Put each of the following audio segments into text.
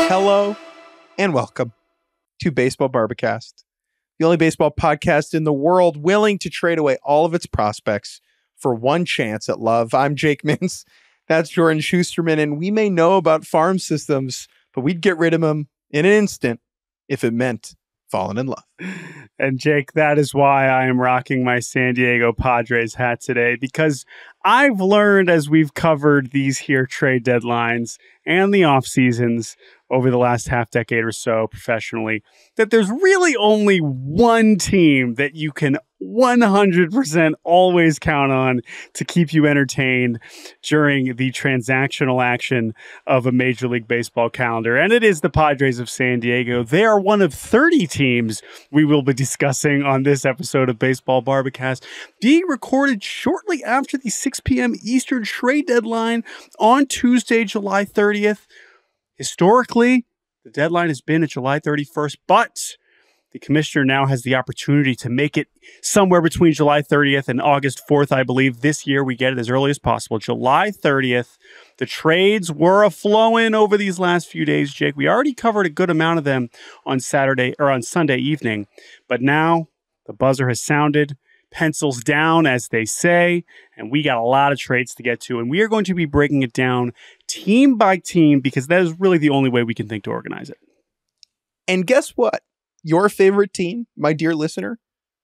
Hello and welcome to Baseball Barbacast, the only baseball podcast in the world willing to trade away all of its prospects for one chance at love. I'm Jake Mintz. That's Jordan Shusterman, and we may know about farm systems, but we'd get rid of them in an instant if it meant falling in love. And Jake, that is why I am rocking my San Diego Padres hat today, because I've learned as we've covered these here trade deadlines and the off seasons over the last half decade or so professionally, that there's really only one team that you can 100% always count on to keep you entertained during the transactional action of a Major League Baseball calendar. And it is the Padres of San Diego. They are one of 30 teams we will be discussing on this episode of Baseball Barbacast, being recorded shortly after the 6 p.m. Eastern trade deadline on Tuesday, July 30th. Historically, the deadline has been at July 31st, but the commissioner now has the opportunity to make it somewhere between July 30th and August 4th, I believe. This year, we get it as early as possible. July 30th. The trades were a-flowing over these last few days, Jake. We already covered a good amount of them on Saturday or on Sunday evening, but now the buzzer has sounded. Pencils down, as they say, and we got a lot of trades to get to, and we are going to be breaking it down team by team because that is really the only way we can think to organize it. And guess what? Your favorite team, my dear listener,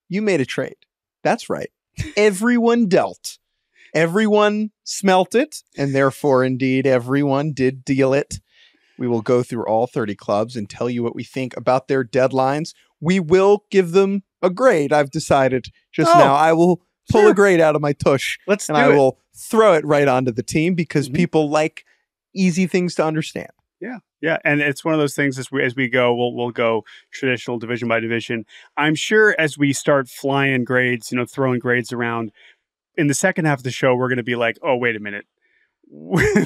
you made a trade. That's right. Everyone dealt. Everyone smelt it, and therefore, indeed, everyone did deal it. We will go through all 30 clubs and tell you what we think about their deadlines. We will give them a grade. I've decided now I will pull a grade out of my tush. I will throw it right onto the team because people like easy things to understand. Yeah. And it's one of those things as we go, we'll go traditional division by division. I'm sure as we start flying grades, throwing grades around in the second half of the show, we're going to be like, oh, wait a minute.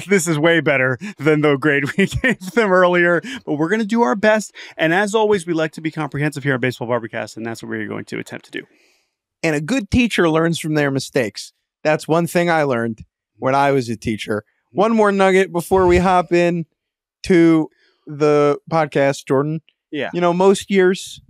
This is way better than the grade we gave them earlier, but we're going to do our best. And as always, we like to be comprehensive here on Baseball Barbacast, and that's what we're going to attempt to do. And a good teacher learns from their mistakes. That's one thing I learned when I was a teacher. One more nugget before we hop in to the podcast, Jordan. Yeah. Most years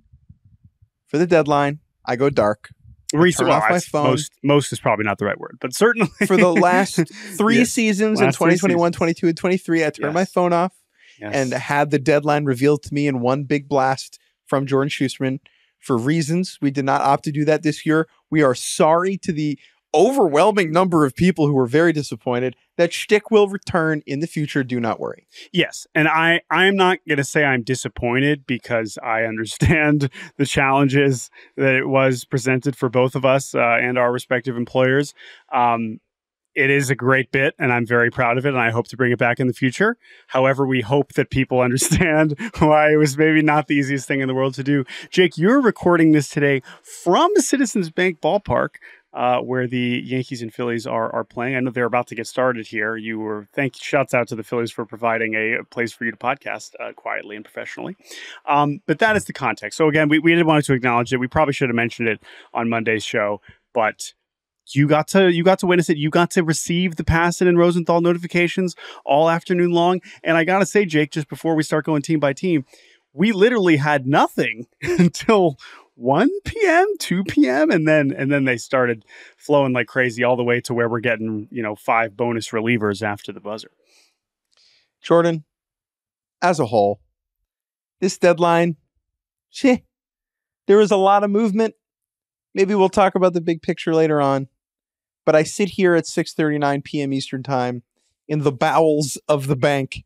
for the deadline, I go dark. Turn off my phone. Most is probably not the right word, but certainly for the last three seasons in 2021, 22, and 23, I turned my phone off and had the deadline revealed to me in one big blast from Jordan Shusterman. For reasons we did not opt to do that this year. We are sorry to the overwhelming number of people who were very disappointed. That shtick will return in the future. Do not worry. Yes. And I'm not going to say I'm disappointed because I understand the challenges that it was presented for both of us and our respective employers. It is a great bit, and I'm very proud of it, and I hope to bring it back in the future. However, we hope that people understand why it was maybe not the easiest thing in the world to do. Jake, you're recording this today from the Citizens Bank ballpark, where the Yankees and Phillies are playing. I know they're about to get started here. Shouts out to the Phillies for providing a place for you to podcast quietly and professionally. But that is the context. So again, we did want to acknowledge it. We probably should have mentioned it on Monday's show, but you got to witness it. You got to receive the Passan and Rosenthal notifications all afternoon long. And I got to say, Jake, just before we start going team by team, we literally had nothing until 1 p.m., 2 p.m. And then they started flowing like crazy all the way to where we're getting, 5 bonus relievers after the buzzer. Jordan, as a whole, this deadline, there was a lot of movement. Maybe we'll talk about the big picture later on. But I sit here at 6:39 p.m. Eastern time in the bowels of the bank,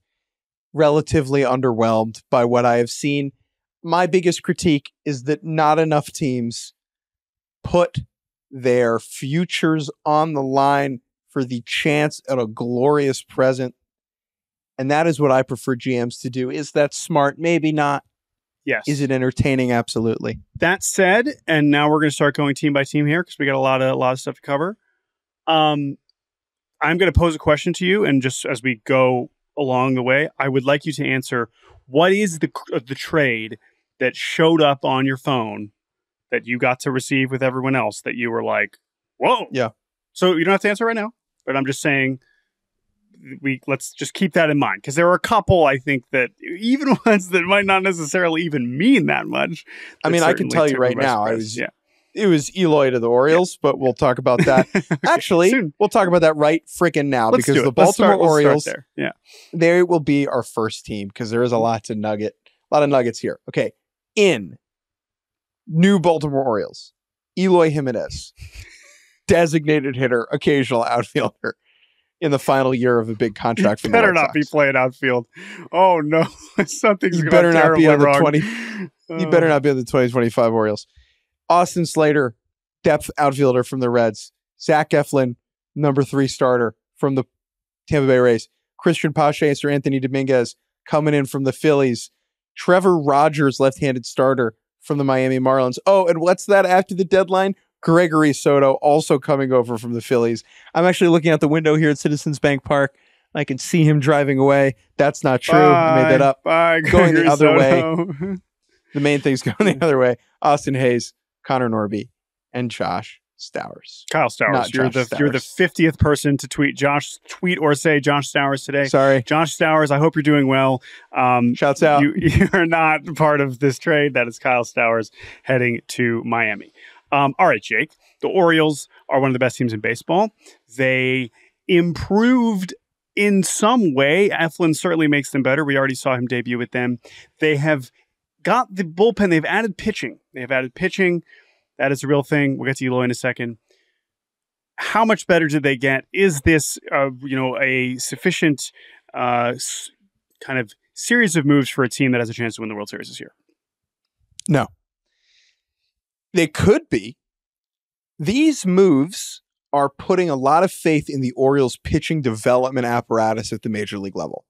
relatively underwhelmed by what I have seen. My biggest critique is that not enough teams put their futures on the line for the chance at a glorious present. And that is what I prefer GMs to do. Is that smart? Maybe not. Yes. Is it entertaining? Absolutely. That said, and now we're going to start going team by team here because we got a lot of stuff to cover. I'm going to pose a question to you, and just as we go along the way, I would like you to answer: what is the trade that showed up on your phone that you got to receive with everyone else that you were like, whoa? Yeah. So you don't have to answer right now, but I'm just saying let's just keep that in mind, because there are a couple, I think, that even ones that might not necessarily even mean that much. I mean, I can tell you right now, it was Eloy to the Orioles, but we'll talk about that. Actually, soon. We'll talk about that right freaking now, because the Baltimore Orioles, they will be our first team, because there is a lot of nuggets here. Okay, in new Baltimore Orioles, Eloy Jimenez, designated hitter, occasional outfielder, in the final year of a big contract for the White Sox. Better not be playing outfield. Oh no, something's he better not be on the wrong. He better not be on the 2025 Orioles. Austin Slater, depth outfielder from the Reds. Zach Eflin, number 3 starter from the Tampa Bay Rays. Christian Pache and Sir Anthony Dominguez coming in from the Phillies. Trevor Rogers, left-handed starter from the Miami Marlins. Oh, and what's that after the deadline? Gregory Soto, also coming over from the Phillies. I'm actually looking out the window here at Citizens Bank Park. I can see him driving away. That's not true. I made that up. Going the other way. The main thing's going the other way. Austin Hayes, Connor Norby, and Josh Stowers. Kyle Stowers. You're the 50th person to tweet or say Josh Stowers today. Sorry. Josh Stowers, I hope you're doing well. Shouts out. You are not part of this trade. That is Kyle Stowers heading to Miami. All right, Jake. The Orioles are one of the best teams in baseball. They improved in some way. Eflin certainly makes them better. We already saw him debut with them. They have got the bullpen. They've added pitching. That is a real thing. We'll get to Eloy in a second. How much better did they get? Is this, a sufficient kind of series of moves for a team that has a chance to win the World Series this year? No. They could be. These moves are putting a lot of faith in the Orioles' pitching development apparatus at the major league level.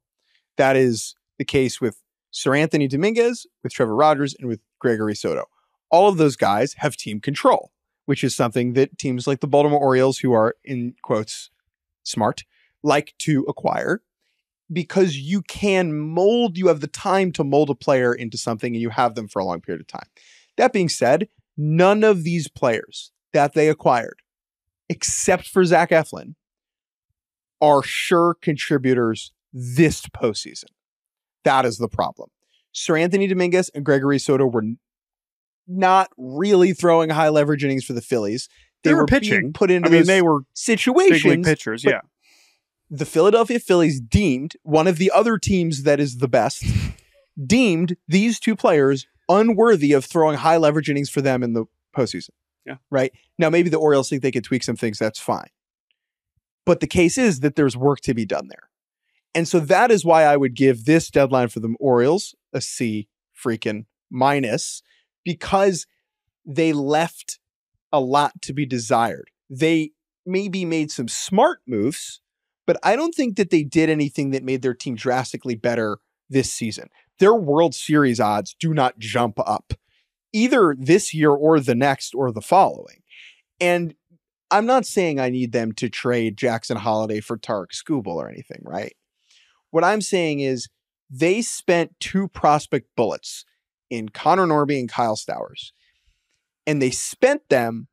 That is the case with Sir Anthony Dominguez, with Trevor Rogers, and with Gregory Soto. All of those guys have team control, which is something that teams like the Baltimore Orioles, who are, in quotes, smart, like to acquire, because you have the time to mold a player into something, and you have them for a long period of time. That being said, none of these players that they acquired, except for Zach Eflin, are sure contributors this postseason. That is the problem. Sir Anthony Dominguez and Gregory Soto were not really throwing high leverage innings for the Phillies. They were pitching. Being put into they were situations. Big league pitchers, yeah. The Philadelphia Phillies deemed, one of the other teams that is the best, deemed these two players unworthy of throwing high leverage innings for them in the postseason. Yeah. Right? Now, maybe the Orioles think they could tweak some things. That's fine. But the case is that there's work to be done there. And so that is why I would give this deadline for the Orioles a C freaking minus, because they left a lot to be desired. They maybe made some smart moves, but I don't think that they did anything that made their team drastically better this season. Their World Series odds do not jump up either this year or the next or the following. And I'm not saying I need them to trade Jackson Holiday for Tarek Skubal or anything, right? What I'm saying is they spent 2 prospect bullets in Connor Norby and Kyle Stowers, and they spent them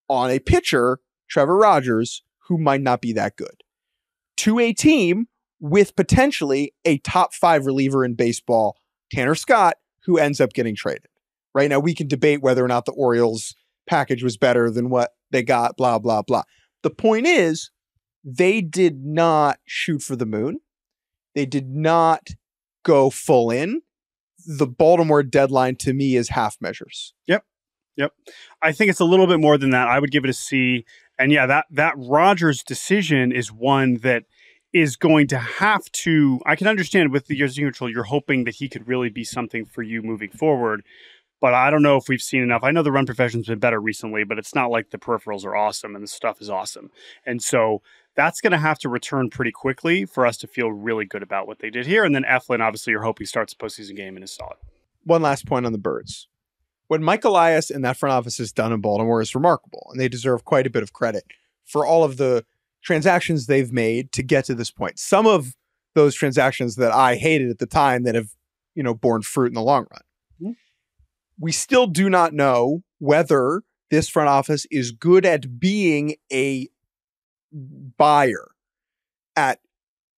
on a pitcher, Trevor Rogers, who might not be that good, to a team with potentially a top 5 reliever in baseball, Tanner Scott, who ends up getting traded. Right now, we can debate whether or not the Orioles package was better than what they got, blah, blah, blah. The point is, they did not shoot for the moon. They did not go full in. The Baltimore deadline, to me, is half measures. Yep. I think it's a little bit more than that. I would give it a C. And yeah, that Rogers decision is one that is going to have to, I can understand with the years neutral, you're hoping that he could really be something for you moving forward. But I don't know if we've seen enough. I know the run profession's been better recently, but it's not like the peripherals are awesome and the stuff is awesome. And so that's going to have to return pretty quickly for us to feel really good about what they did here. And then Eflin, obviously, you're hoping starts the postseason game and is solid. One last point on the Birds. What Mike Elias and that front office has done in Baltimore is remarkable, and they deserve quite a bit of credit for all of the transactions they've made to get to this point. Some of those transactions that I hated at the time that have, borne fruit in the long run. Mm-hmm. We still do not know whether this front office is good at being a buyer, at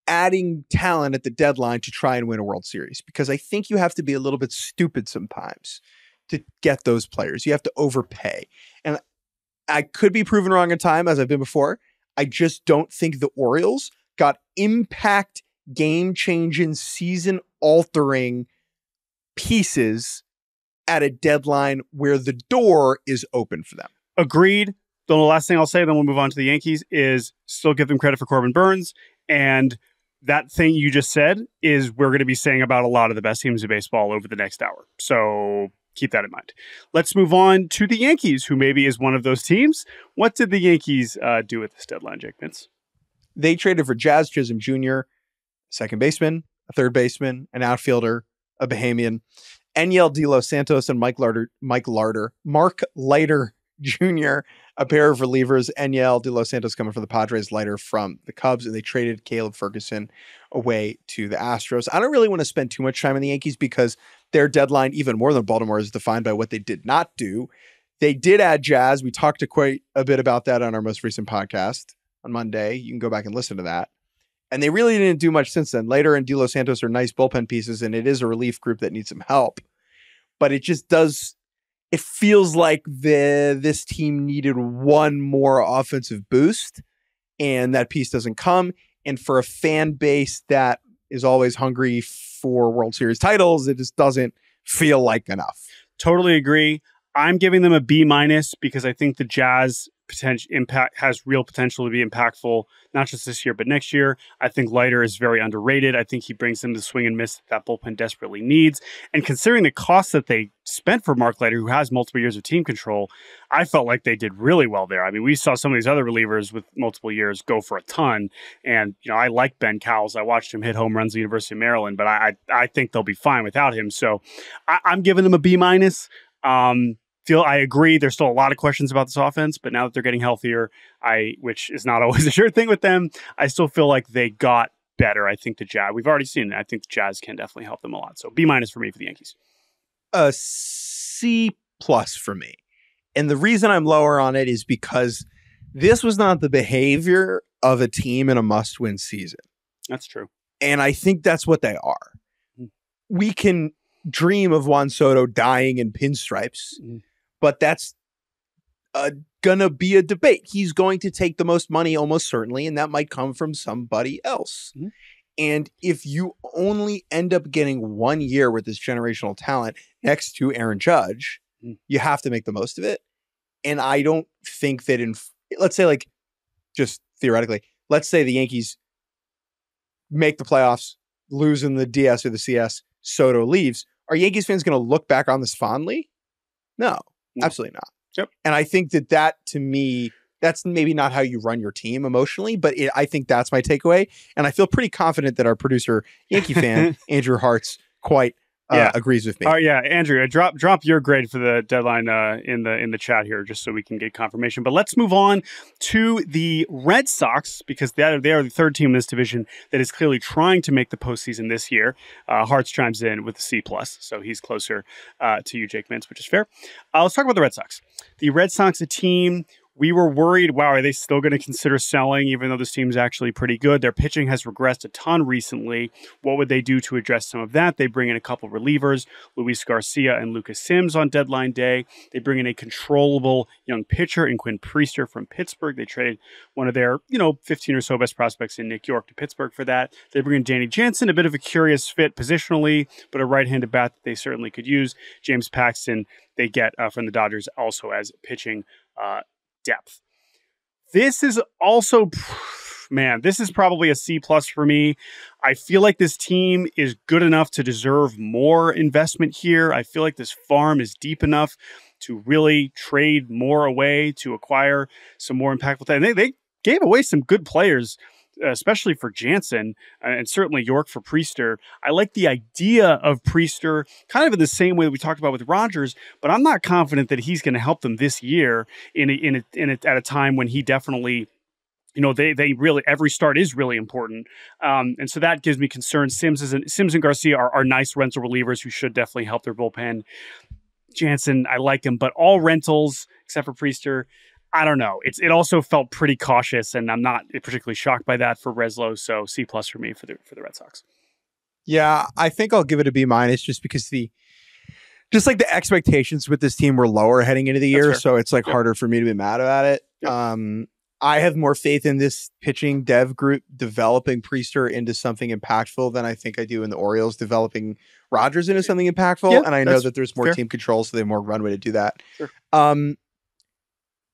adding talent at the deadline to try and win a World Series, because I think you have to be a little bit stupid sometimes to get those players. You have to overpay. And I could be proven wrong in time, as I've been before. I just don't think the Orioles got impact, game-changing, season-altering pieces at a deadline where the door is open for them. Agreed. The last thing I'll say, then we'll move on to the Yankees, is still give them credit for Corbin Burns. And that thing you just said is we're going to be saying about a lot of the best teams in baseball over the next hour. So keep that in mind. Let's move on to the Yankees, who maybe is one of those teams. What did the Yankees do at this deadline, Jake Mintz? They traded for Jazz Chisholm Jr., second baseman, a third baseman, an outfielder, a Bahamian, Enyel De Los Santos and Mark Leiter Jr., a pair of relievers. Enyel De Los Santos coming from the Padres, Leiter from the Cubs, and they traded Caleb Ferguson away to the Astros. I don't really want to spend too much time on the Yankees because their deadline, even more than Baltimore, is defined by what they did not do. They did add Jazz. We talked quite a bit about that on our most recent podcast on Monday. You can go back and listen to that. And they really didn't do much since then. Leiter and De Los Santos are nice bullpen pieces, and it is a relief group that needs some help. But it just does... It feels like this team needed one more offensive boost, and that piece doesn't come. And for a fan base that is always hungry for World Series titles, it just doesn't feel like enough. Totally agree. I'm giving them a B- because I think the Jazz has real potential to be impactful, not just this year, but next year. I think Leiter is very underrated. I think he brings them the swing and miss that bullpen desperately needs. And considering the cost that they spent for Mark Leiter, who has multiple years of team control, I felt like they did really well there. I mean, we saw some of these other relievers with multiple years go for a ton. And, you know, I like Ben Cowles. I watched him hit home runs at the University of Maryland, but I think they'll be fine without him. So I'm giving them a B-. I agree. There's still a lot of questions about this offense, but now that they're getting healthier, which is not always a sure thing with them, I still feel like they got better. I think the Jazz, we've already seen it. I think the Jazz can definitely help them a lot. So B- for me for the Yankees. A C+ for me. And the reason I'm lower on it is because this was not the behavior of a team in a must-win season. That's true. And I think that's what they are. We can dream of Juan Soto dying in pinstripes, but that's going to be a debate. He's going to take the most money almost certainly, and that might come from somebody else. Mm-hmm. And if you only end up getting 1 year with this generational talent next to Aaron Judge, you have to make the most of it. And I don't think that let's say, like, just theoretically, let's say the Yankees make the playoffs, lose in the DS or the CS, Soto leaves. Are Yankees fans going to look back on this fondly? No, absolutely not. Yep. And I think that to me, that's maybe not how you run your team emotionally, but I think that's my takeaway. And I feel pretty confident that our producer, Yankee fan, Andrew Hartz, quite agrees with me. Yeah, Andrew, drop your grade for the deadline in the chat here, just so we can get confirmation. But let's move on to the Red Sox, because they are the third team in this division that is clearly trying to make the postseason this year. Hartz chimes in with a C+, so he's closer to you, Jake Mintz, which is fair. Let's talk about the Red Sox. The Red Sox, a team we were worried, wow, are they still going to consider selling, even though this team's actually pretty good? Their pitching has regressed a ton recently. What would they do to address some of that? They bring in a couple relievers, Luis Garcia and Lucas Sims on deadline day. They bring in a controllable young pitcher in Quinn Priester from Pittsburgh. They trade one of their, 15 or so best prospects in Nick York to Pittsburgh for that. They bring in Danny Jansen, a bit of a curious fit positionally, but a right-handed bat that they certainly could use. James Paxton, they get from the Dodgers also as pitching depth. This is also, this is probably a C+ for me. I feel like this team is good enough to deserve more investment here. I feel like this farm is deep enough to really trade more away to acquire some more impactful talent. And they gave away some good players, especially for Jansen, and certainly York for Priester. I like the idea of Priester kind of in the same way that we talked about with Rogers, but I'm not confident that he's going to help them this year at a time when he definitely, they really, every start is really important. And so that gives me concern. Sims and Garcia are nice rental relievers who should definitely help their bullpen. Jansen, I like him, but all rentals except for Priester. I don't know. It also felt pretty cautious, and I'm not particularly shocked by that for Reslow. So C+ for me for the Red Sox. Yeah, I think I'll give it a B- just because the expectations with this team were lower heading into the year, so it's like harder for me to be mad about it. Yep. I have more faith in this pitching dev group developing Priester into something impactful than I think I do in the Orioles developing Rodgers into something impactful. Yeah, and I know that there's more team control, so they have more runway to do that. Sure.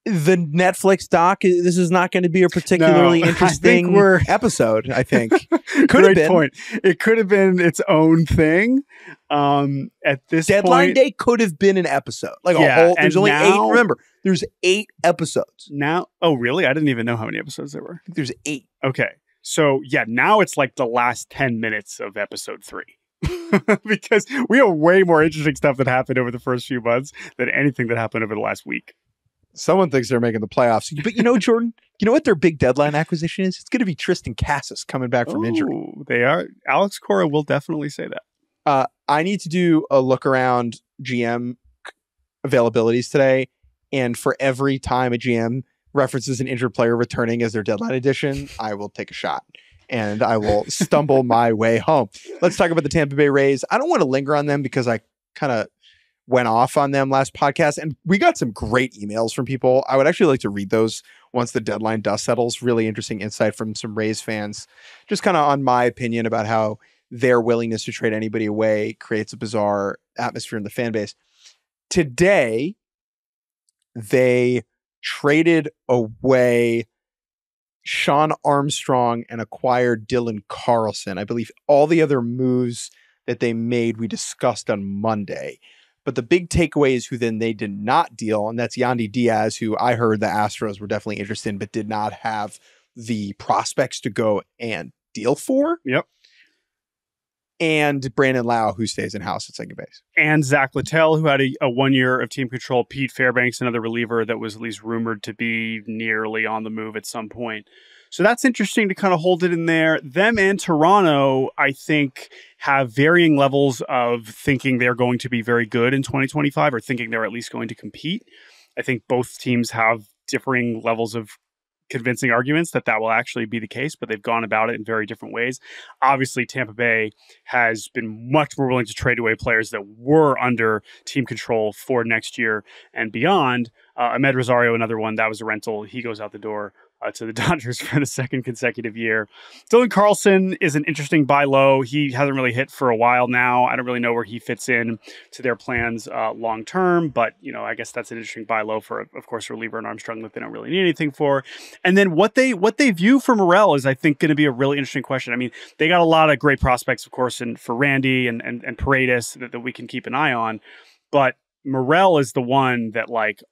The Netflix doc, this is not going to be a particularly interesting episode, I think. Could have been. Point. It could have been its own thing. At this Deadline day could have been an episode. Like a whole, there's only 8. Remember, there's 8 episodes. Now, oh, really? I didn't even know how many episodes there were. I think there's 8. Okay. So, yeah, now it's like the last 10 minutes of episode 3. Because we have way more interesting stuff that happened over the first few months than anything that happened over the last week. Someone thinks they're making the playoffs. But you know, Jordan, you know what their big deadline acquisition is? It's going to be Tristan Casas coming back from injury. They are. Alex Cora will definitely say that. I need to do a look around GM availabilities today. And for every time a GM references an injured player returning as their deadline edition, I will take a shot. And I will stumble my way home. Let's talk about the Tampa Bay Rays. I don't want to linger on them because I kind of went off on them last podcast, and we got some great emails from people. I would actually like to read those once the deadline dust settles. Really interesting insight from some Rays fans, just kind of on my opinion about how their willingness to trade anybody away creates a bizarre atmosphere in the fan base. Today, they traded away Sean Armstrong and acquired Dylan Carlson. I believe all the other moves that they made we discussed on Monday. But the big takeaway is who then they did not deal, and that's Yandy Diaz, who I heard the Astros were definitely interested in, but did not have the prospects to go and deal for. Yep. And Brandon Lau, who stays in-house at second base. And Zach Littell, who had a 1 year of team control. Pete Fairbanks, another reliever that was at least rumored to be nearly on the move at some point. So that's interesting to kind of hold it in there. Them and Toronto, I think, have varying levels of thinking they're going to be very good in 2025 or thinking they're at least going to compete. I think both teams have differing levels of convincing arguments that will actually be the case, but they've gone about it in very different ways. Obviously, Tampa Bay has been much more willing to trade away players that were under team control for next year and beyond. Ahmed Rosario, another one, that was a rental. He goes out the door to the Dodgers for the second consecutive year. Dylan Carlson is an interesting buy low. He hasn't really hit for a while now. I don't really know where he fits in to their plans long term, but you know, I guess that's an interesting buy low for, of course, a reliever and Armstrong that they don't really need anything for. And then what they view for Morel is, I think, going to be a really interesting question. I mean, they got a lot of great prospects, of course, and for Randy and Paredes that we can keep an eye on, but Morel is the one that, like,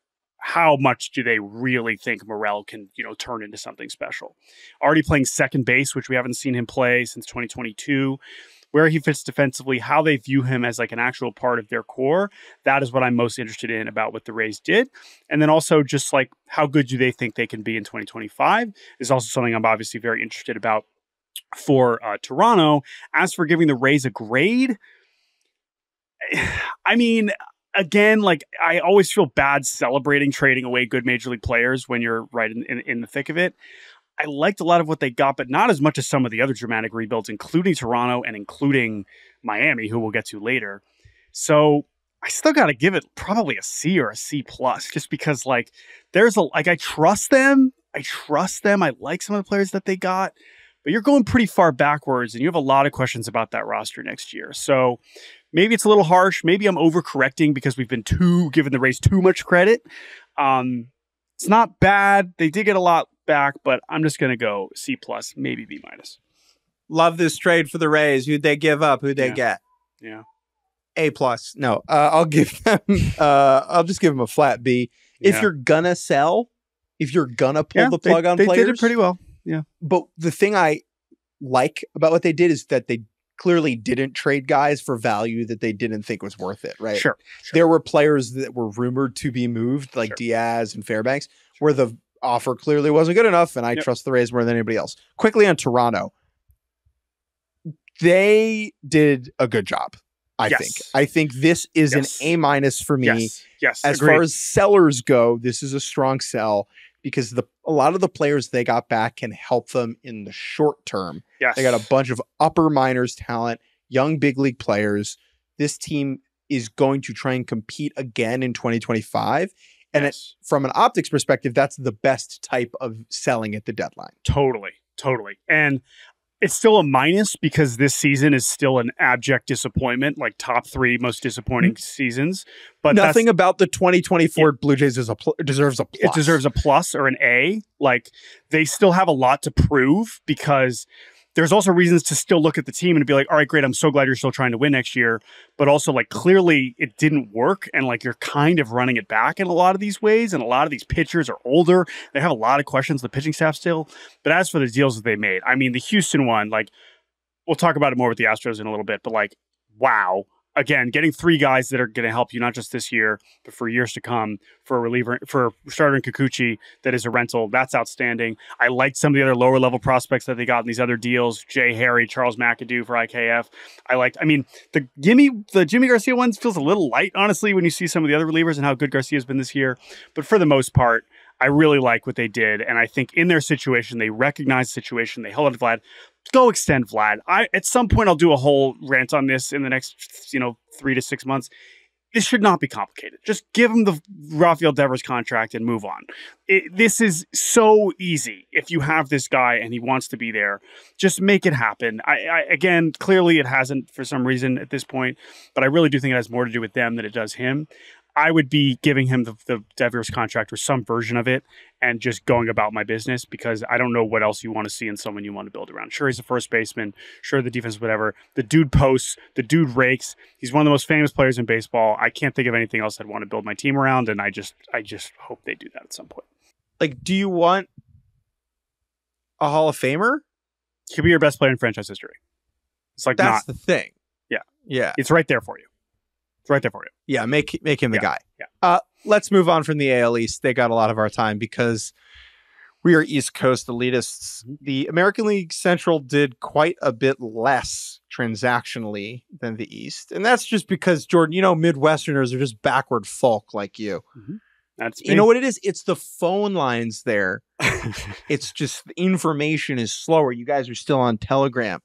how much do they really think Morel can, turn into something special? Already playing second base, which we haven't seen him play since 2022, where he fits defensively, how they view him as like an actual part of their core. That is what I'm most interested in about what the Rays did. And then also just like, how good do they think they can be in 2025 is also something I'm obviously very interested about for Toronto. As for giving the Rays a grade, I mean, again, like, I always feel bad celebrating trading away good major league players when you're right in the thick of it. I liked a lot of what they got, but not as much as some of the other dramatic rebuilds, including Toronto and including Miami, who we'll get to later. So I still got to give it probably a C or a C+, just because, like, I trust them. I like some of the players that they got, but you're going pretty far backwards and you have a lot of questions about that roster next year. So maybe it's a little harsh. Maybe I'm overcorrecting because we've been giving the Rays too much credit. It's not bad. They did get a lot back, but I'm just going to go C+, maybe B-. Love this trade for the Rays. Who'd they give up? Who'd they get? Yeah. A+. No, I'll give them, I'll just give them a flat B. Yeah. If you're gonna sell, if you're gonna pull the plug on players. They did it pretty well. Yeah. But the thing I like about what they did is that they clearly didn't trade guys for value that they didn't think was worth it, right? Sure. There were players that were rumored to be moved, like Diaz and Fairbanks, where the offer clearly wasn't good enough, and I trust the Rays more than anybody else. Quickly on Toronto. They did a good job. I think this is an A- for me. Yes. As far as sellers go, this is a strong sell because a lot of the players they got back can help them in the short term. Yes. They got a bunch of upper minors talent, young big league players. This team is going to try and compete again in 2025. And from an optics perspective, that's the best type of selling at the deadline. Totally. And it's still a minus because this season is still an abject disappointment, like top 3 most disappointing seasons. But nothing about the 2024 Blue Jays deserves a plus. It deserves a plus or an A. Like, they still have a lot to prove because there's also reasons to still look at the team and be like, all right, great, I'm so glad you're still trying to win next year. But also, like, clearly it didn't work. And, like, you're kind of running it back in a lot of these ways. And a lot of these pitchers are older. They have a lot of questions, the pitching staff still. But as for the deals that they made, I mean, the Houston one, like, we'll talk about it more with the Astros in a little bit. But, like, wow. Again, getting 3 guys that are going to help you not just this year, but for years to come, for a reliever, for a starter in Kikuchi that is a rental. That's outstanding. I liked some of the other lower level prospects that they got in these other deals. Jay Harry, Charles McAdoo for IKF. The Jimmy Garcia ones feels a little light, honestly, when you see some of the other relievers and how good Garcia's been this year. But for the most part, I really like what they did. And I think in their situation, they recognized the situation. They held on to Vlad. Go extend Vlad. At some point, I'll do a whole rant on this in the next, 3 to 6 months. This should not be complicated. Just give him the Rafael Devers contract and move on. This is so easy. If you have this guy and he wants to be there, just make it happen. Again, clearly it hasn't for some reason at this point, but I really do think it has more to do with them than it does him. I would be giving him the Devers contract or some version of it and just going about my business because I don't know what else you want to see in someone you want to build around. Sure, he's a first baseman. Sure, the defense, whatever. The dude posts. The dude rakes. He's one of the most famous players in baseball. I can't think of anything else I'd want to build my team around, and I just hope they do that at some point. Like, do you want a Hall of Famer? He could be your best player in franchise history. It's like that's the thing. Yeah. It's right there for you. Yeah, make him the guy. Yeah. Let's move on from the AL East. They got a lot of our time because we are East Coast elitists. The American League Central did quite a bit less transactionally than the East. And that's just because, Jordan, Midwesterners are just backward folk like you. Mm-hmm. That's me. You know what it is? It's the phone lines there. It's just the information is slower. You guys are still on Telegram.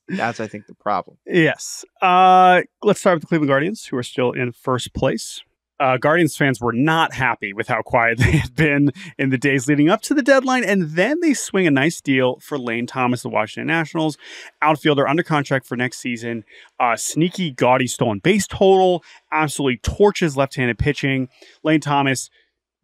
That's, I think, the problem. Yes. Let's start with the Cleveland Guardians, who are still in first place. Guardians fans were not happy with how quiet they had been in the days leading up to the deadline, and then they swing a nice deal for Lane Thomas, the Washington Nationals. Outfielder under contract for next season. Sneaky, gaudy stolen base total. Absolutely torches left-handed pitching. Lane Thomas,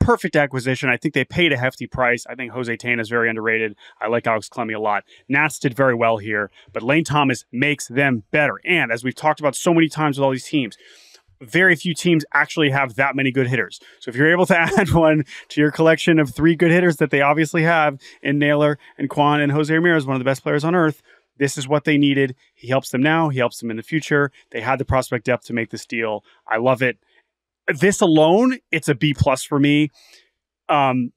perfect acquisition. I think they paid a hefty price. I think Jose Tena is very underrated. I like Alex Clemmy a lot. Nats did very well here, but Lane Thomas makes them better. And as we've talked about so many times with all these teams, very few teams actually have that many good hitters. So if you're able to add one to your collection of 3 good hitters that they obviously have in Naylor and Kwan and Jose Ramirez, one of the best players on earth, this is what they needed. He helps them now. He helps them in the future. They had the prospect depth to make this deal. I love it. This alone, it's a B+ for me. Probably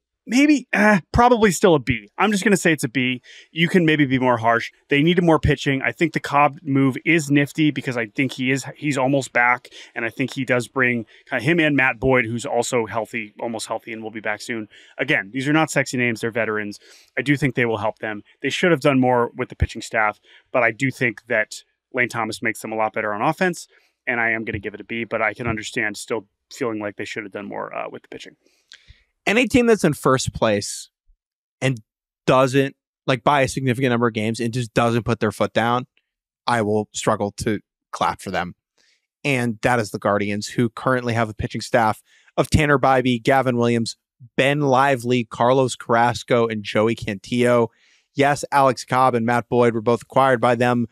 still a B. I'm just going to say it's a B. You can maybe be more harsh. They needed more pitching. I think the Cobb move is nifty because I think he's almost back. And I think he does bring kind of him and Matt Boyd, who's also healthy, almost healthy, and will be back soon. Again, these are not sexy names. They're veterans. I do think they will help them. They should have done more with the pitching staff, but I do think that Lane Thomas makes them a lot better on offense. And I am going to give it a B, but I can understand still feeling like they should have done more with the pitching. Any team that's in first place and doesn't, by a significant number of games and just doesn't put their foot down, I will struggle to clap for them. And that is the Guardians, who currently have a pitching staff of Tanner Bybee, Gavin Williams, Ben Lively, Carlos Carrasco, and Joey Cantillo. Yes, Alex Cobb and Matt Boyd were both acquired by them.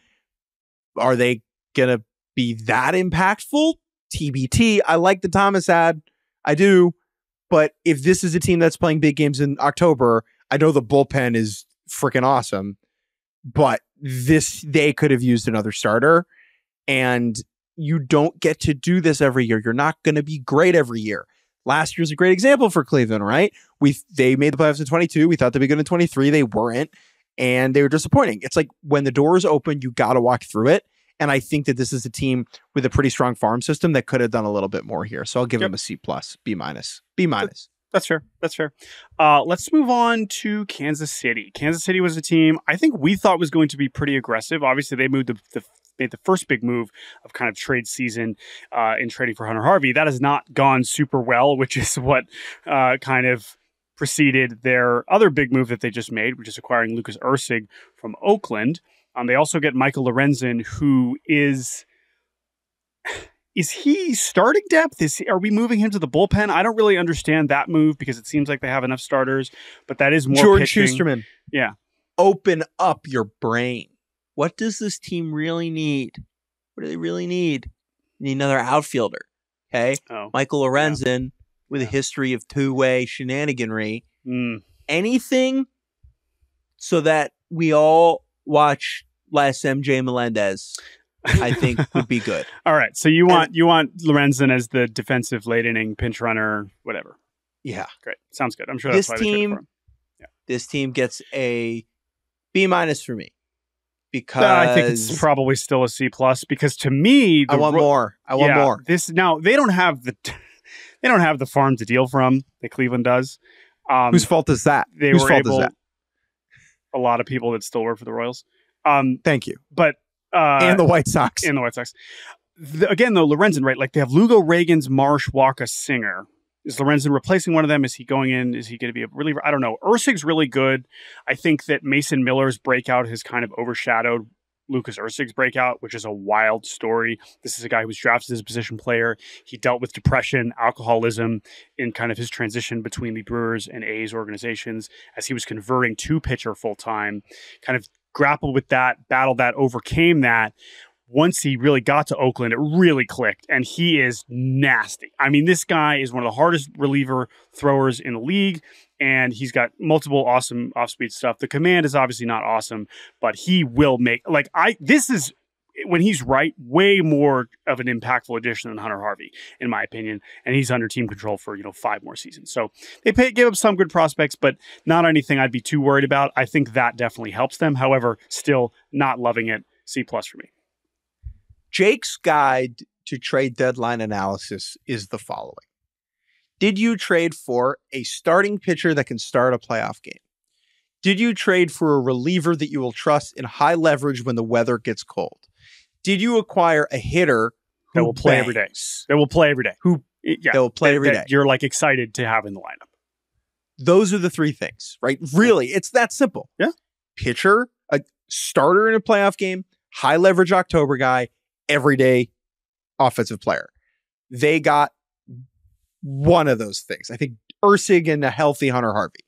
Are they going to be that impactful? TBT. I like the Thomas ad. I do. But if this is a team that's playing big games in October, I know the bullpen is freaking awesome, but they could have used another starter, and you don't get to do this every year. You're not going to be great every year. Last year's a great example for Cleveland, right? They made the playoffs in 22. We thought they'd be good in 23. They weren't, and they were disappointing. It's like when the doors open, you got to walk through it. And I think that this is a team with a pretty strong farm system that could have done a little bit more here. So I'll give them a C+, B-, B-. That's fair. That's fair. Let's move on to Kansas City. Kansas City was a team I think we thought was going to be pretty aggressive. Obviously, they made the first big move of kind of trade season in trading for Hunter Harvey. That has not gone super well, which is what kind of preceded their other big move that they just made, which is acquiring Lucas Erceg from Oakland. They also get Michael Lorenzen, who is he starting depth? Are we moving him to the bullpen? I don't really understand that move because it seems like they have enough starters, but that is more Jordan pitching. Shusterman. Yeah. Open up your brain. What does this team really need? What do they really need? They need another outfielder. Okay. Michael Lorenzen with a history of two-way shenaniganry. Anything so that we all watch less MJ Melendez, I think would be good. All right. So you want Lorenzen as the defensive late inning pinch runner, whatever. Yeah. Great. Sounds good. I'm sure that's why they traded for him. Yeah. This team gets a B- for me. Because I think it's probably still a C+ because to me I want more. I want more. This now they don't have the farm to deal from that Cleveland does. Whose fault is that? Whose fault is that? A lot of people that still work for the Royals. Thank you. But and the White Sox. Again, though, Lorenzen, right? Like they have Lugo, Reagans, Marsh, Waka, Singer. Is Lorenzen replacing one of them? Is he going in? Is he going to be a reliever? I don't know. Erceg's really good. I think that Mason Miller's breakout has kind of overshadowed Lucas Erceg's breakout, which is a wild story. This is a guy who was drafted as a position player. He dealt with depression, alcoholism in kind of his transition between the Brewers and A's organizations as he was converting to pitcher full time, kind of grappled with that, battled that, overcame that. Once he really got to Oakland, it really clicked, and he is nasty. I mean, this guy is one of the hardest reliever throwers in the league, and he's got multiple awesome off-speed stuff. The command is obviously not awesome, but he will make, this is, when he's right, way more of an impactful addition than Hunter Harvey, in my opinion, and he's under team control for, 5 more seasons. So they give up some good prospects, but not anything I'd be too worried about. I think that definitely helps them. However, still not loving it. C+ for me. Jake's guide to trade deadline analysis is the following. Did you trade for a starting pitcher that can start a playoff game? Did you trade for a reliever that you will trust in high leverage when the weather gets cold? Did you acquire a hitter that will play every day? That will play every day. That will play every day. You're excited to have in the lineup. Those are the 3 things, right? Really, it's that simple. Yeah. Pitcher, a starter in a playoff game, high leverage October guy, everyday offensive player. They got one of those things. I think Erceg and a healthy Hunter Harvey.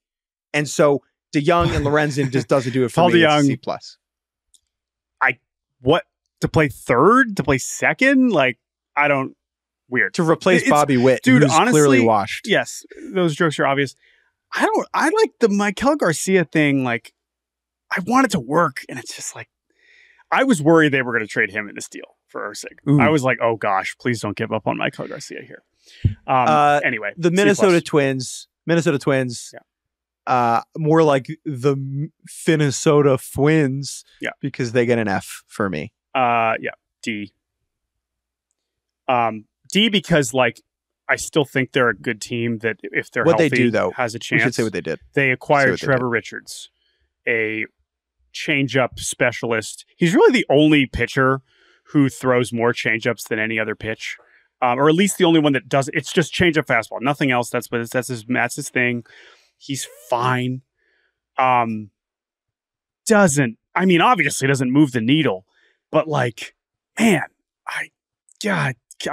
And so DeYoung and Lorenzen just doesn't do it for me. DeYoung, C+. To play third? To play second? Weird. To replace Bobby Witt, dude, who's honestly, clearly washed. Yes, those jokes are obvious. I like the Maikel Garcia thing. I want it to work, and it's just I was worried they were going to trade him in this deal for Erceg. I was like, oh gosh, please don't give up on Maikel Garcia here. Anyway, the Minnesota Twins, more like the Finnesota Twins, because they get an F for me. D. D because I still think they're a good team that if they're healthy, they do, though, has a chance. We should say what they did. They acquired Trevor Richards, a changeup specialist. He's really the only pitcher who throws more changeups than any other pitch, or at least the only one that does. It's just changeup fastball, nothing else. That's his thing. He's fine. Obviously doesn't move the needle, but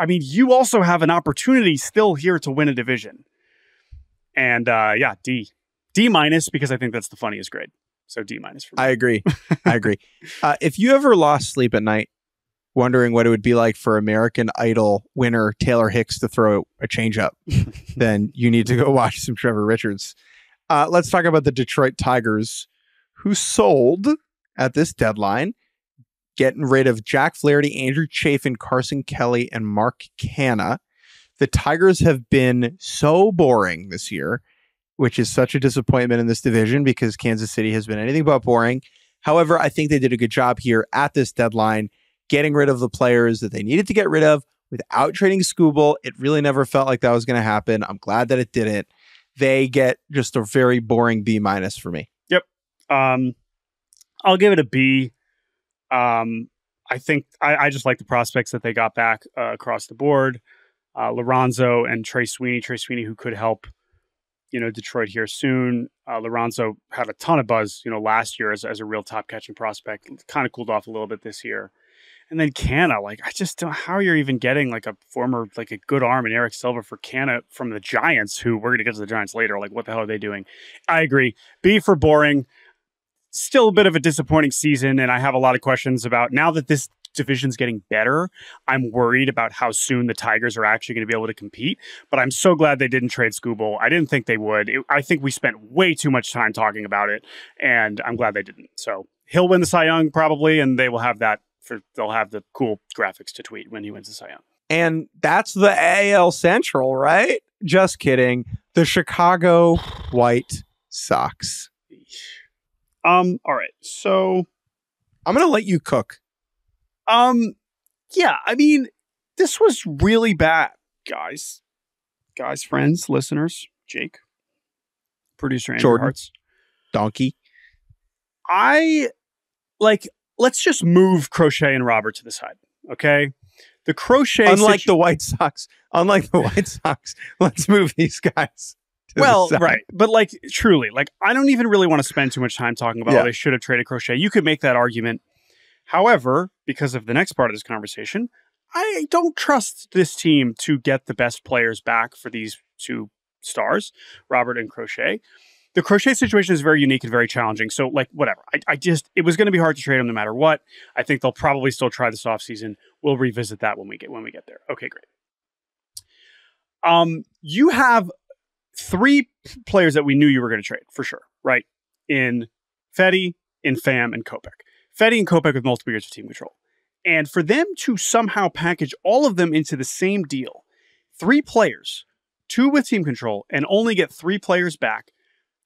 you also have an opportunity still here to win a division. And D because I think that's the funniest grade. So D- for me. I agree. If you ever lost sleep at night wondering what it would be like for American Idol winner Taylor Hicks to throw a changeup, then you need to go watch some Trevor Richards. Let's talk about the Detroit Tigers, who sold at this deadline, getting rid of Jack Flaherty, Andrew Chafin, Carson Kelly, and Mark Canha. The Tigers have been so boring this year, which is such a disappointment in this division because Kansas City has been anything but boring. However, I think they did a good job here at this deadline, getting rid of the players that they needed to get rid of without trading Skubal. It really never felt like that was going to happen. I'm glad that it didn't. They get just a very boring B- for me. Yep. I'll give it a B. I think I just like the prospects that they got back across the board. Lorenzo and Trey Sweeney, who could help, Detroit here soon. Lorenzo had a ton of buzz, last year as a real top catching prospect. Kind of cooled off a little bit this year. And then Canna, I just don't know how you're even getting a former, a good arm in Eric Silva for Canna from the Giants, who we're going to get to the Giants later. What the hell are they doing? I agree. B for boring. Still a bit of a disappointing season, and I have a lot of questions about now that this division's getting better. I'm worried about how soon the Tigers are actually going to be able to compete, but I'm so glad they didn't trade Skubal. I didn't think they would. I think we spent way too much time talking about it, and I'm glad they didn't. So he'll win the Cy Young probably, and they will have that they'll have the cool graphics to tweet when he wins the Cy Young. And that's the AL Central, right? Just kidding. The Chicago White Sox. All right. So I'm going to let you cook. Yeah, I mean, this was really bad, guys, friends, listeners, Jake, producer Andrew Jordan, Hartz, Donkey. Let's just move Crochet and Robert to the side. Okay. The Crochet. Unlike the White Sox, let's move these guys. Well, right. But truly, I don't even really want to spend too much time talking about how they should have traded Crochet. You could make that argument. However, because of the next part of this conversation, I don't trust this team to get the best players back for these two stars, Robert and Crochet. The Crochet situation is very unique and very challenging. So, whatever. It was going to be hard to trade them no matter what. I think they'll probably still try this offseason. We'll revisit that when we get there. Okay, great. You have three players that we knew you were going to trade for sure, right? In Fetty, in Pham, and Kopech. Fetty and Kopech with multiple years of team control. And for them to somehow package all of them into the same deal, 3 players, 2 with team control, and only get 3 players back,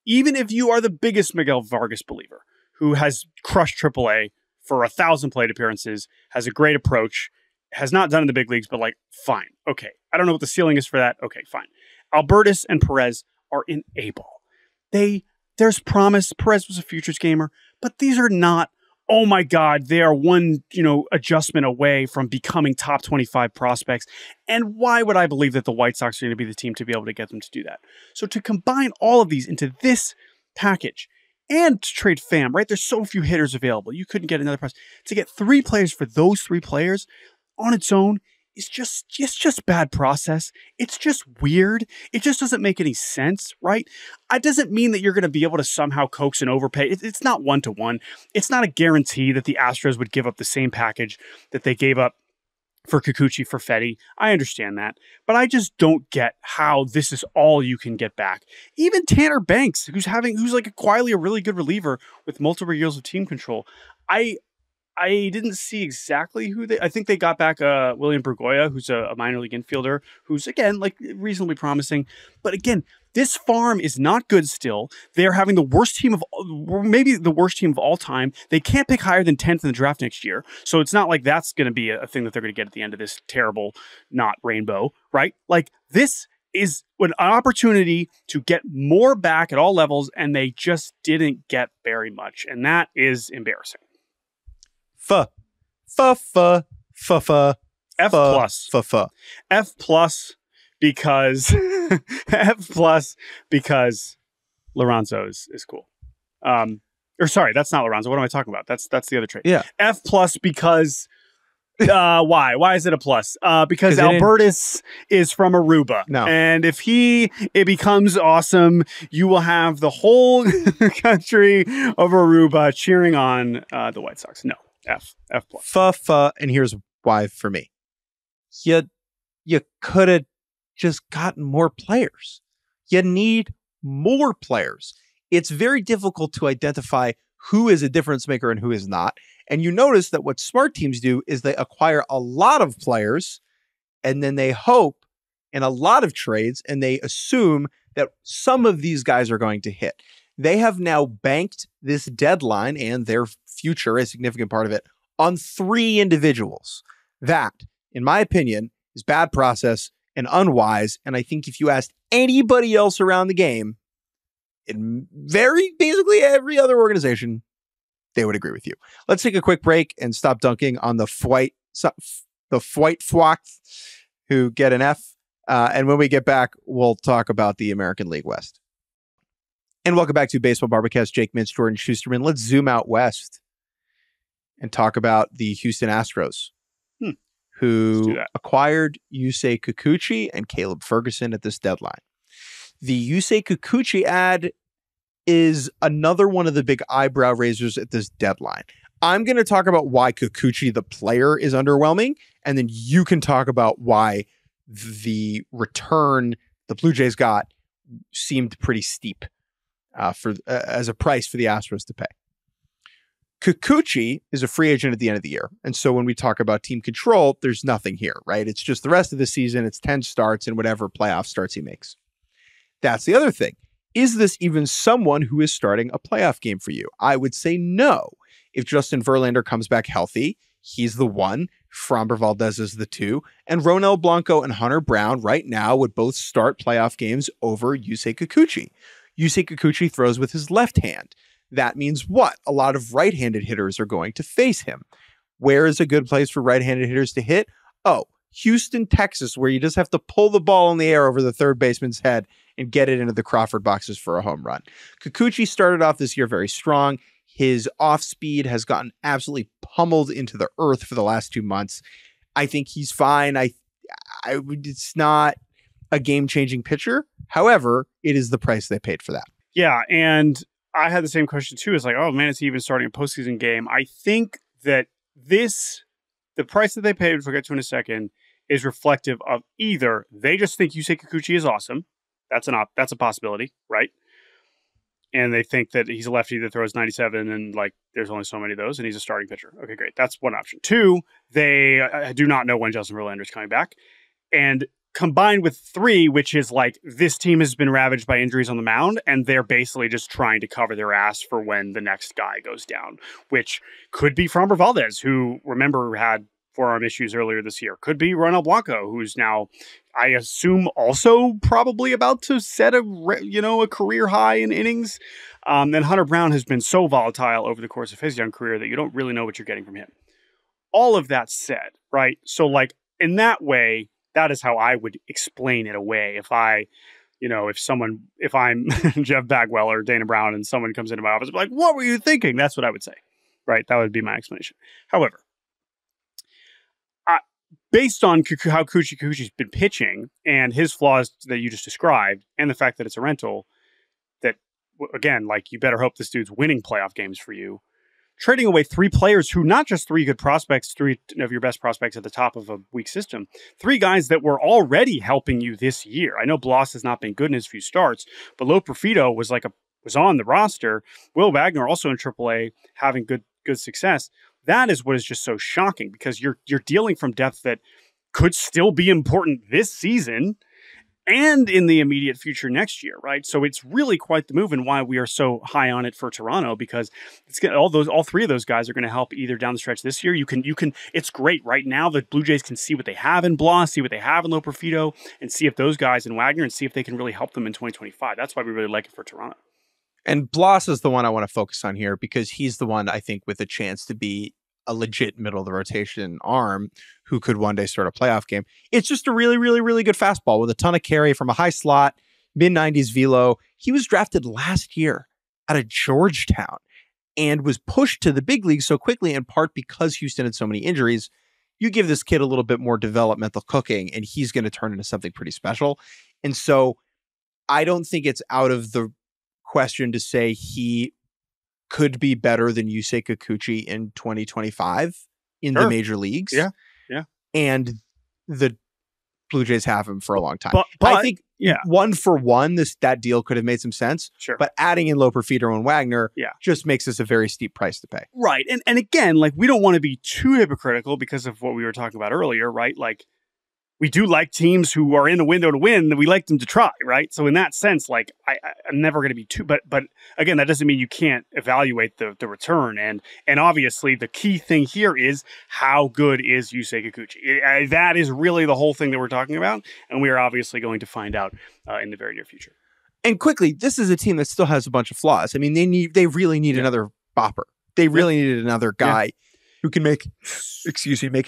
even if you are the biggest Miguel Vargas believer, who has crushed AAA for 1,000 plate appearances, has a great approach, has not done in the big leagues, but fine. Okay. I don't know what the ceiling is for that. Okay, fine. Albertus and Perez are in A-ball. There's promise. Perez was a futures gamer, but these are not, oh my God, they are one, adjustment away from becoming top 25 prospects. And why would I believe that the White Sox are going to be the team to be able to get them to do that? So to combine all of these into this package and to trade Pham, right? There's so few hitters available. You couldn't get another price. To get 3 players for those 3 players on its own is just bad process. It's just weird. It just doesn't make any sense, right? It doesn't mean that you're going to be able to somehow coax and overpay. It's not 1-to-1. It's not a guarantee that the Astros would give up the same package that they gave up for Kikuchi for Fetty. I understand that, but I just don't get how this is all you can get back. Even Tanner Banks, who's quietly a really good reliever with multiple years of team control. I didn't see exactly I think they got back William Bergoya, who's a minor league infielder, who's again, reasonably promising. But again, this farm is not good still. They're having maybe the worst team of all time. They can't pick higher than 10th in the draft next year. So it's not like that's going to be a thing that they're going to get at the end of this terrible, not rainbow, right? This is an opportunity to get more back at all levels, and they just didn't get very much. And that is embarrassing. F plus because Lorenzo is cool. Or sorry, that's not Lorenzo. What am I talking about? That's the other trait. Yeah. F plus because why? Why is it a plus? Because Albertus is from Aruba. No. And if it becomes awesome, you will have the whole country of Aruba cheering on the White Sox. No. F plus. And here's why for me. You could have just gotten more players. You need more players. It's very difficult to identify who is a difference maker and who is not. And you notice that what smart teams do is they acquire a lot of players and then they hope in a lot of trades and they assume that some of these guys are going to hit. They have now banked this deadline and their future, a significant part of it, on 3 individuals. That, in my opinion, is bad process and unwise. And I think if you asked anybody else around the game, in basically every other organization, they would agree with you. Let's take a quick break and stop dunking on the Fwight Fwacks who get an F. And when we get back, we'll talk about the American League West. And welcome back to Baseball Barbacast. Jake Mintz, Jordan Shusterman. Let's zoom out west and talk about the Houston Astros, who acquired Yusei Kikuchi and Caleb Ferguson at this deadline. The Yusei Kikuchi ad is another one of the big eyebrow raisers at this deadline. I'm going to talk about why Kikuchi, the player, is underwhelming, and then you can talk about why the return the Blue Jays got seemed pretty steep as a price for the Astros to pay. Kikuchi is a free agent at the end of the year. And so when we talk about team control, there's nothing here, right? It's just the rest of the season. It's 10 starts and whatever playoff starts he makes. That's the other thing. Is this even someone who is starting a playoff game for you? I would say no. If Justin Verlander comes back healthy, he's the 1. Framber Valdez is the 2. And Ronel Blanco and Hunter Brown right now would both start playoff games over Yusei Kikuchi. Yusei Kikuchi throws with his left hand. That means what? A lot of right-handed hitters are going to face him. Where is a good place for right-handed hitters to hit? Oh, Houston, Texas, where you just have to pull the ball in the air over the third baseman's head and get it into the Crawford boxes for a home run. Kikuchi started off this year very strong. His off speed has gotten absolutely pummeled into the earth for the last 2 months. I think he's fine. It's not a game-changing pitcher. However, it is the price they paid for that. Yeah, and I had the same question too. It's like, oh man, is he even starting a postseason game? I think that the price that they paid, which we'll get to in a second, is reflective of either they just think Yusei Kikuchi is awesome. That's a possibility, right? And they think that he's a lefty that throws 97 and like there's only so many of those and he's a starting pitcher. Okay, great. That's one option. 2, they do not know when Justin Verlander is coming back. And combined with 3, which is like this team has been ravaged by injuries on the mound and they're basically just trying to cover their ass for when the next guy goes down, which could be Framber Valdez, who, remember, had forearm issues earlier this year. Could be Ronel Blanco, who's now, I assume, also probably about to set a career high in innings. Then Hunter Brown has been so volatile over the course of his young career that you don't really know what you're getting from him. All of that said, right? So like in that way, that is how I would explain it away. If I'm Jeff Bagwell or Dana Brown and someone comes into my office, I'm like, what were you thinking? That's what I would say, right? That would be my explanation. However, based on how Kikuchi's been pitching and his flaws that you just described, and the fact that it's a rental, that, again, like you better hope this dude's winning playoff games for you. Trading away 3 players who, not just 3 good prospects, 3 of your best prospects at the top of a weak system, 3 guys that were already helping you this year. I know Bloss has not been good in his few starts, but Lo Perfido was on the roster. Will Wagner also in AAA having good success. That is what is just so shocking because you're dealing from depth that could still be important this season and in the immediate future next year, right? So it's really quite the move and why we are so high on it for Toronto, because it's all 3 of those guys are going to help either down the stretch this year. You can. It's great right now. The Blue Jays can see what they have in Bloss, see what they have in Lo Perfido, and see if those guys in Wagner and see if they can really help them in 2025. That's why we really like it for Toronto. And Bloss is the one I want to focus on here because he's the one I think with a chance to be a legit middle of the rotation arm who could one day start a playoff game. It's just a really, really, really good fastball with a ton of carry from a high slot, mid-90s velo. He was drafted last year out of Georgetown and was pushed to the big leagues so quickly, in part because Houston had so many injuries. You give this kid a little bit more developmental cooking and he's going to turn into something pretty special. And so I don't think it's out of the question to say he could be better than Yusei Kikuchi in 2025 in the major leagues. Yeah. And the Blue Jays have him for a long time. But I think one for one, that deal could have made some sense. Sure. But adding in Lo Perfido and Wagner just makes this a very steep price to pay. Right. And again, like we don't want to be too hypocritical because of what we were talking about earlier, right? Like we do like teams who are in the window to win, that we like them to try, right? So in that sense, like I'm never going to be too, but again, that doesn't mean you can't evaluate the return. And obviously the key thing here is how good is Yusei Kikuchi? That is really the whole thing that we're talking about. And we are obviously going to find out in the very near future. And quickly, this is a team that still has a bunch of flaws. I mean, they really need another bopper. They really needed another guy who can make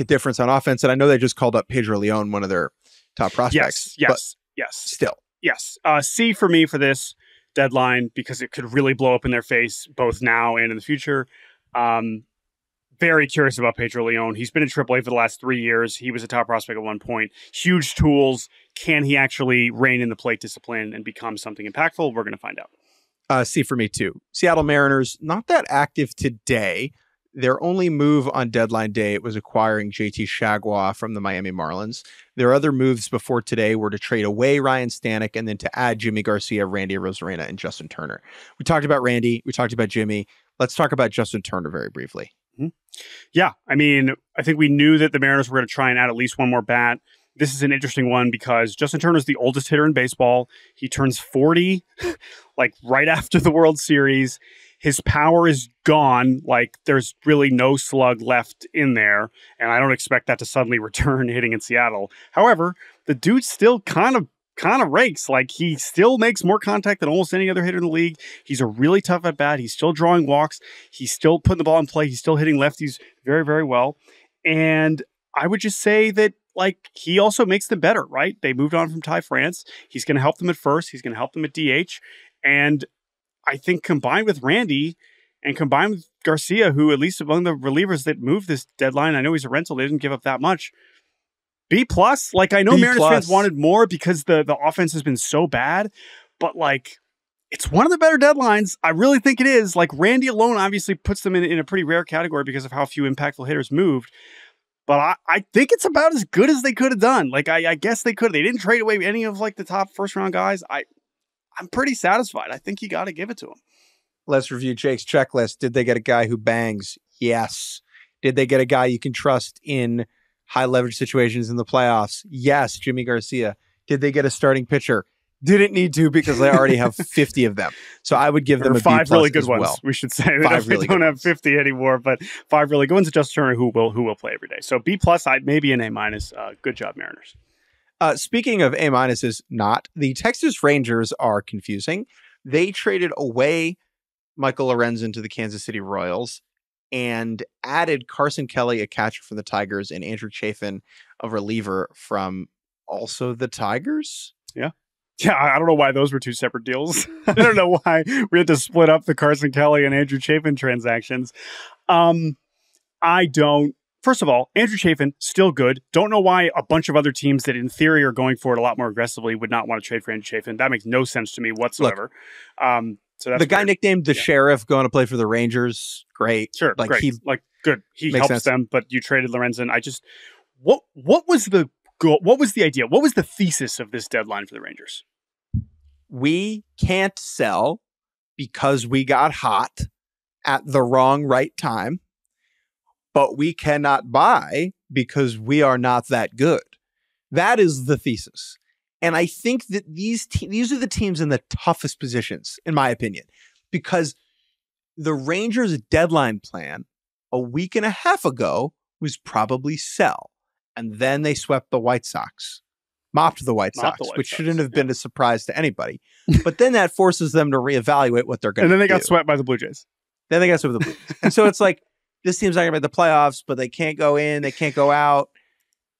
a difference on offense. And I know they just called up Pedro Leon, one of their top prospects. Yes. Still. Yes. C for me for this deadline, because it could really blow up in their face both now and in the future. Very curious about Pedro Leon. He's been in AAA for the last 3 years. He was a top prospect at one point. Huge tools. Can he actually rein in the plate discipline and become something impactful? We're going to find out. C for me too. Seattle Mariners, not that active today. Their only move on deadline day was acquiring JT Chagua from the Miami Marlins. Their other moves before today were to trade away Ryan Stanek and then to add Jimmy Garcia, Randy Arozarena, and Justin Turner. We talked about Randy. We talked about Jimmy. Let's talk about Justin Turner very briefly. Yeah, I mean, I think we knew that the Mariners were going to try and add at least one more bat. This is an interesting one because Justin Turner is the oldest hitter in baseball. He turns 40 like right after the World Series. His power is gone. Like there's really no slug left in there. And I don't expect that to suddenly return hitting in Seattle. However, the dude still kind of rakes. Like he still makes more contact than almost any other hitter in the league. He's a really tough at bat. He's still drawing walks. He's still putting the ball in play. He's still hitting lefties very, very well. And I would just say that like he also makes them better, right? They moved on from Ty France. He's going to help them at first. He's going to help them at DH. And I think combined with Randy and combined with Garcia, who at least among the relievers that moved this deadline, I know he's a rental. They didn't give up that much. B+. Like I know Mariners fans wanted more because the offense has been so bad, but like it's one of the better deadlines. I really think it is. Like Randy alone obviously puts them in a pretty rare category because of how few impactful hitters moved. But I think it's about as good as they could have done. Like I guess they could. They didn't trade away any of like the top first round guys. I'm pretty satisfied. I think you got to give it to him. Let's review Jake's checklist. Did they get a guy who bangs? Yes. Did they get a guy you can trust in high leverage situations in the playoffs? Yes. Jimmy Garcia. Did they get a starting pitcher? Didn't need to because they already have 50 of them. So I would give them a 5 really good ones. Well. We should say they don't have 50 anymore, but 5 really good ones. Justin Turner, who will play every day. So B+, maybe an A-. Good job, Mariners. Speaking of A-, not the Texas Rangers are confusing. They traded away Michael Lorenzen to the Kansas City Royals and added Carson Kelly, a catcher from the Tigers, and Andrew Chafin, a reliever from also the Tigers. Yeah. Yeah, I don't know why those were 2 separate deals. I don't know why we had to split up the Carson Kelly and Andrew Chafin transactions. First of all, Andrew Chafin, still good. Don't know why a bunch of other teams that in theory are going for it a lot more aggressively would not want to trade for Andrew Chafin. That makes no sense to me whatsoever. Look, so that's the guy nicknamed the Sheriff going to play for the Rangers. Great. Sure. Like great. Good. He helps them, but you traded Lorenzen. What was the goal? What was the idea? What was the thesis of this deadline for the Rangers? We can't sell because we got hot at the wrong right time, but we cannot buy because we are not that good. That is the thesis. And I think that these are the teams in the toughest positions, in my opinion, because the Rangers' deadline plan a week and a half ago was probably sell. And then they swept the White Sox, mopped the White Sox, which shouldn't have been a surprise to anybody. But then that forces them to reevaluate what they're going to do. And then they got swept by the Blue Jays. Then they got swept by the Blue Jays. And so it's like, this team's not going to make the playoffs, but they can't go in, they can't go out.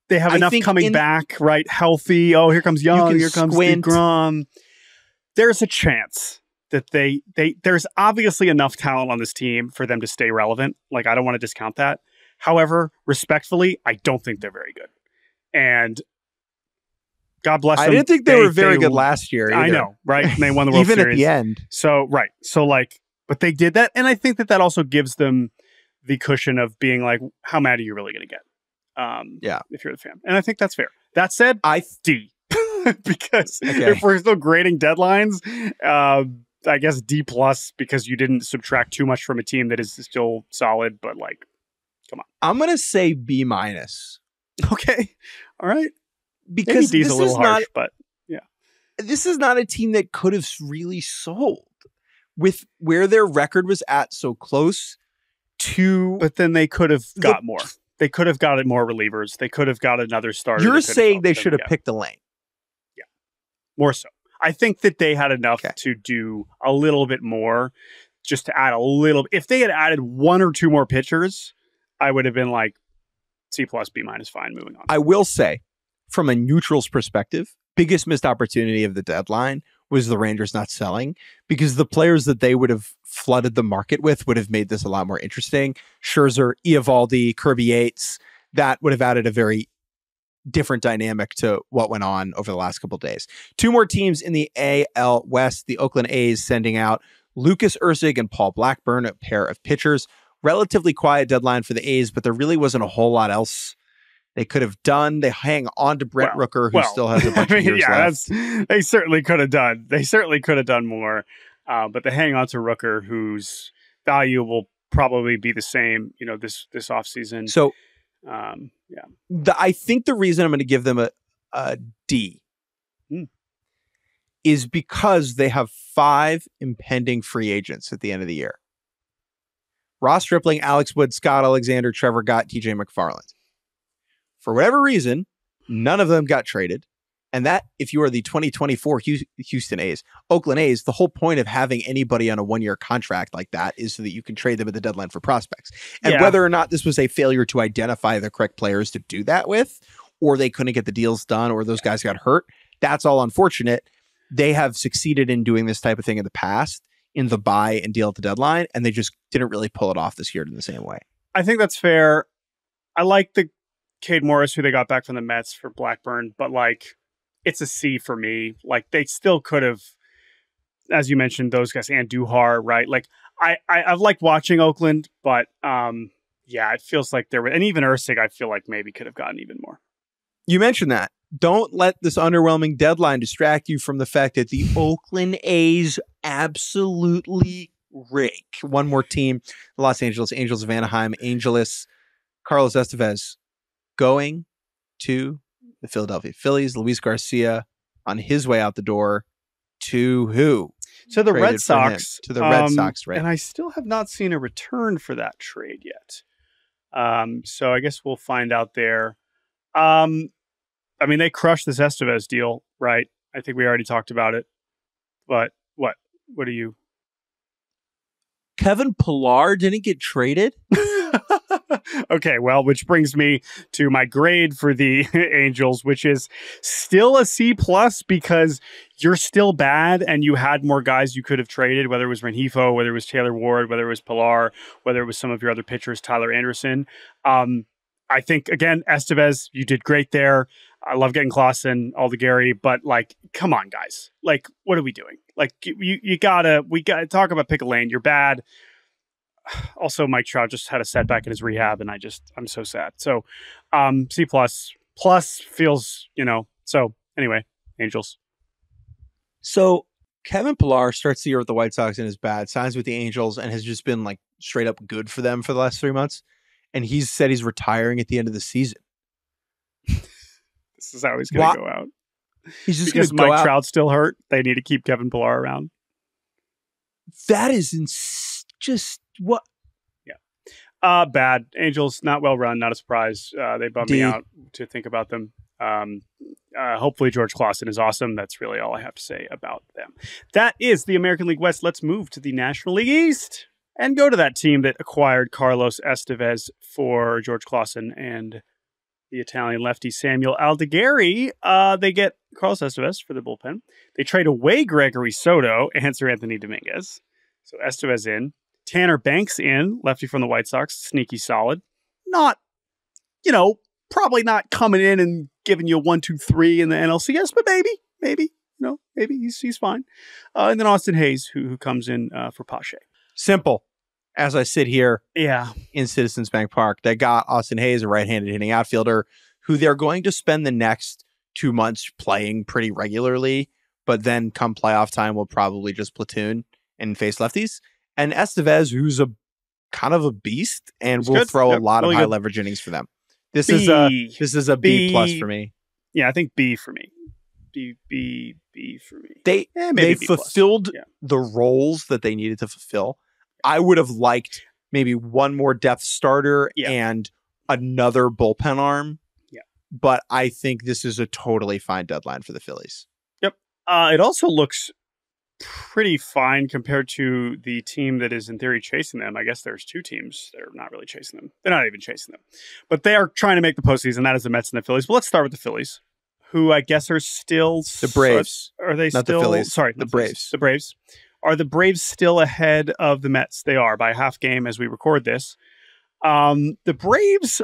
They have enough coming back, right? Healthy. Oh, here comes Young. Here comes DeGrom. There's a chance that there's obviously enough talent on this team for them to stay relevant. Like, I don't want to discount that. However, respectfully, I don't think they're very good. And God bless them. I didn't think they were very good last year either. I know, right? And they won the World Series. Even at the end. So, right. So, like, but they did that. And I think that also gives them the cushion of being like, how mad are you really going to get? If you're the fan. And I think that's fair. That said, D. Because if we're still grading deadlines, I guess D+ because you didn't subtract too much from a team that is still solid, but like, come on. I'm going to say B-. Okay. All right. because D's a little harsh, but yeah. This is not a team that could have really sold with where their record was at so close to. But then they could have got more. They could have gotten more relievers. They could have got another starter. You're saying they should have picked a lane. Yeah, more so. I think that they had enough to do a little bit more, just to add a little. If they had added one or two more pitchers, I would have been like C+, B-, fine, moving on. I will say, from a neutral's perspective, biggest missed opportunity of the deadline was the Rangers not selling, because the players that they would have flooded the market with would have made this a lot more interesting. Scherzer, Eovaldi, Kirby Yates, that would have added a very different dynamic to what went on over the last couple of days. Two more teams in the AL West, the Oakland A's sending out Lucas Erceg and Paul Blackburn, a pair of pitchers. Relatively quiet deadline for the A's, but there really wasn't a whole lot else they could have done. They hang on to Brent Rooker, who still has a bunch of years left. They certainly could have done. They certainly could have done more, but they hang on to Rooker, whose value will probably be the same, this offseason. So, yeah, I think the reason I'm going to give them a D is because they have 5 impending free agents at the end of the year. Ross Stripling, Alex Wood, Scott Alexander, Trevor Gott, TJ McFarland. For whatever reason, none of them got traded. And that, if you are the 2024 Houston A's, Oakland A's, the whole point of having anybody on a 1-year contract like that is so that you can trade them at the deadline for prospects. And whether or not this was a failure to identify the correct players to do that with, or they couldn't get the deals done, or those guys got hurt, that's all unfortunate. They have succeeded in doing this type of thing in the past, in the buy and deal at the deadline, and they just didn't really pull it off this year in the same way. I think that's fair. I like the Cade Morris, who they got back from the Mets for Blackburn, but it's a C for me. They still could have, as you mentioned, those guys, and Duhar, right? I've liked watching Oakland, but it feels like there were, and even Erceg, I feel like maybe could have gotten even more. You mentioned that. Don't let this underwhelming deadline distract you from the fact that the Oakland A's absolutely rake. One more team, the Los Angeles Angels of Anaheim, Angeles, Carlos Estevez going to the Philadelphia Phillies. Luis Garcia on his way out the door to who? To the Red Sox. To the Red Sox, right? And I still have not seen a return for that trade yet. So I guess we'll find out there. They crushed this Estevez deal, right? I think we already talked about it. But what? What do you? Kevin Pillar didn't get traded? Okay, well, which brings me to my grade for the Angels, which is still a C+, because you're still bad and you had more guys you could have traded, whether it was Rengifo, whether it was Taylor Ward, whether it was Pillar, whether it was some of your other pitchers, Tyler Anderson. I think, again, Estevez, you did great there. I love getting Clausen, all the Gary, but come on, guys. What are we doing? We gotta talk about pick a lane. You're bad. Also, Mike Trout just had a setback in his rehab, and I'm so sad. So, C+, plus feels, so anyway, Angels. So Kevin Pillar starts the year with the White Sox and is bad, signs with the Angels, and has just been straight up good for them for the last 3 months. And he's said he's retiring at the end of the season. This is how he's going to go out. He's just because Mike Trout's still hurt. They need to keep Kevin Pillar around. That is just what? Yeah. Bad. Angels, not well run, not a surprise. They bummed me out to think about them. Hopefully George Clausen is awesome. That's really all I have to say about them. That is the American League West. Let's move to the National League East and go to that team that acquired Carlos Estevez for George Clausen and the Italian lefty Samuel Aldegheri. They get Carlos Estevez for the bullpen. They trade away Gregory Soto and Sir Anthony Dominguez. So Estevez in. Tanner Banks in, lefty from the White Sox, sneaky solid. Not, probably not coming in and giving you a 1, 2, 3 in the NLCS, but maybe, he's fine. And then Austin Hayes, who comes in for Pache. Simple. As I sit here in Citizens Bank Park, they got Austin Hayes, a right-handed hitting outfielder, who they're going to spend the next 2 months playing pretty regularly, but then come playoff time will probably just platoon and face lefties. And Estevez, who's a kind of a beast and will throw a lot of high leverage innings for them. This is a B+ for me. Yeah, I think B for me. B for me. They fulfilled the roles that they needed to fulfill. I would have liked maybe one more depth starter and another bullpen arm. Yeah. But I think this is a totally fine deadline for the Phillies. Yep. It also looks pretty fine compared to the team that is in theory chasing them. I guess there's two teams that are not really chasing them. They're not even chasing them. But they are trying to make the postseason. That is the Mets and the Phillies. But let's start with the Phillies, who I guess are still... The Braves. Are they not still... the Phillies. Sorry. The Braves. The Braves. Are the Braves still ahead of the Mets? They are by a half game as we record this. The Braves,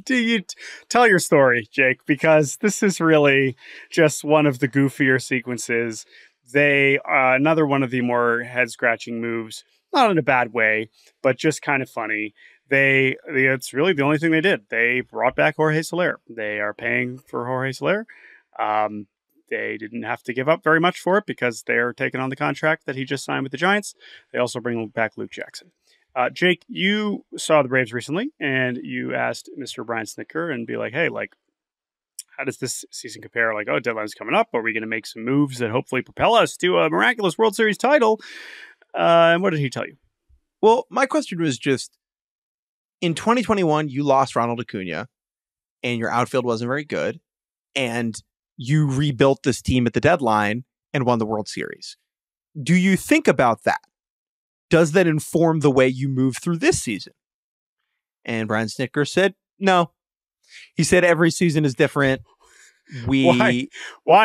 do you tell your story, Jake? Because this is really just one of the goofier sequences. They, another one of the more head-scratching moves, not in a bad way, but just kind of funny. It's really the only thing they did. They brought back Jorge Soler. They are paying for Jorge Soler. They didn't have to give up very much for it because they're taking on the contract that he just signed with the Giants. They also bring back Luke Jackson. Jake, you saw the Braves recently, and you asked Mr. Brian Snitker and be like, hey, like, how does this season compare? Like, deadline's coming up. Are we going to make some moves that hopefully propel us to a miraculous World Series title? And what did he tell you? Well, my question was just, in 2021, you lost Ronald Acuna, and your outfield wasn't very good, and you rebuilt this team at the deadline and won the World Series. Do you think about that? Does that inform the way you move through this season? And Brian Snitker said, no. He said every season is different. Why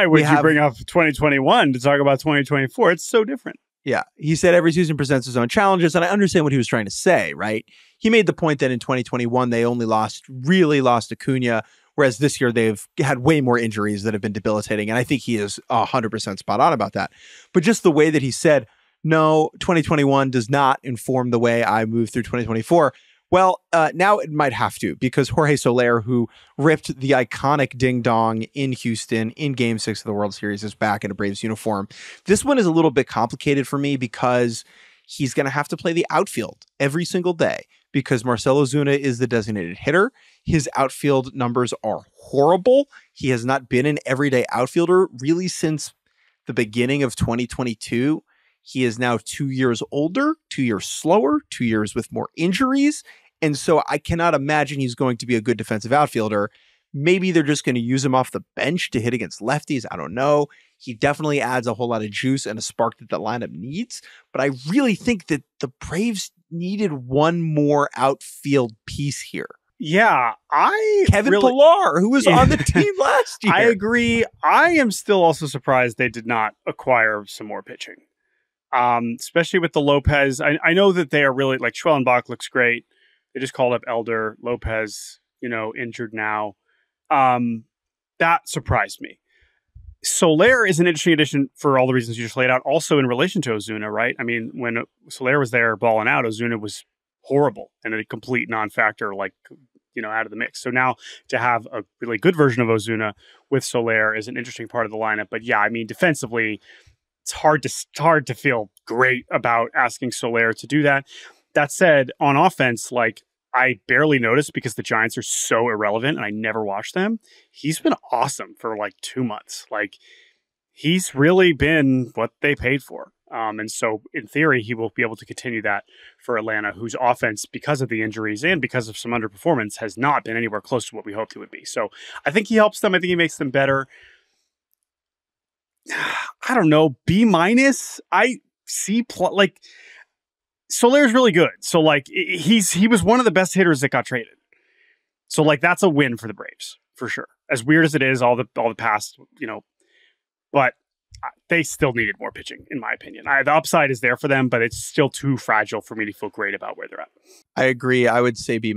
would you bring up 2021 to talk about 2024? It's so different. Yeah. He said every season presents its own challenges, and I understand what he was trying to say, right? He made the point that in 2021, they only really lost Acuna, whereas this year they've had way more injuries that have been debilitating, and I think he is 100% spot on about that. But just the way that he said, no, 2021 does not inform the way I move through 2024. Well, now it might have to, because Jorge Soler, who ripped the iconic ding-dong in Houston in Game 6 of the World Series, is back in a Braves uniform. This one is a little bit complicated for me because he's going to have to play the outfield every single day because Marcell Ozuna is the designated hitter. His outfield numbers are horrible. He has not been an everyday outfielder really since the beginning of 2022. He is now 2 years older, 2 years slower, 2 years with more injuries. And so I cannot imagine he's going to be a good defensive outfielder. Maybe they're just going to use him off the bench to hit against lefties. I don't know. He definitely adds a whole lot of juice and a spark that the lineup needs. But I really think that the Braves needed one more outfield piece here. Yeah, Kevin Pillar, who was on the team last year. I agree. I am still also surprised they did not acquire some more pitching. Especially with the Lopez. I know that they are really, like, Schwellenbach looks great. They just called up Elder. Lopez, injured now. That surprised me. Soler is an interesting addition for all the reasons you just laid out. Also in relation to Ozuna, right? I mean, when Soler was there balling out, Ozuna was horrible and a complete non-factor, out of the mix. So now to have a really good version of Ozuna with Soler is an interesting part of the lineup. But yeah, I mean, defensively, it's hard to feel great about asking Soler to do that. That said, on offense, I barely noticed because the Giants are so irrelevant and I never watch them. He's been awesome for 2 months. He's really been what they paid for. And so in theory, he will be able to continue that for Atlanta, whose offense, because of the injuries and because of some underperformance, has not been anywhere close to what we hoped it would be. So I think he helps them. I think he makes them better. I don't know, B-. I see Soler's really good. So he was one of the best hitters that got traded. So that's a win for the Braves for sure. As weird as it is, all the past, but they still needed more pitching, in my opinion. The upside is there for them, but it's still too fragile for me to feel great about where they're at. I agree. I would say B-.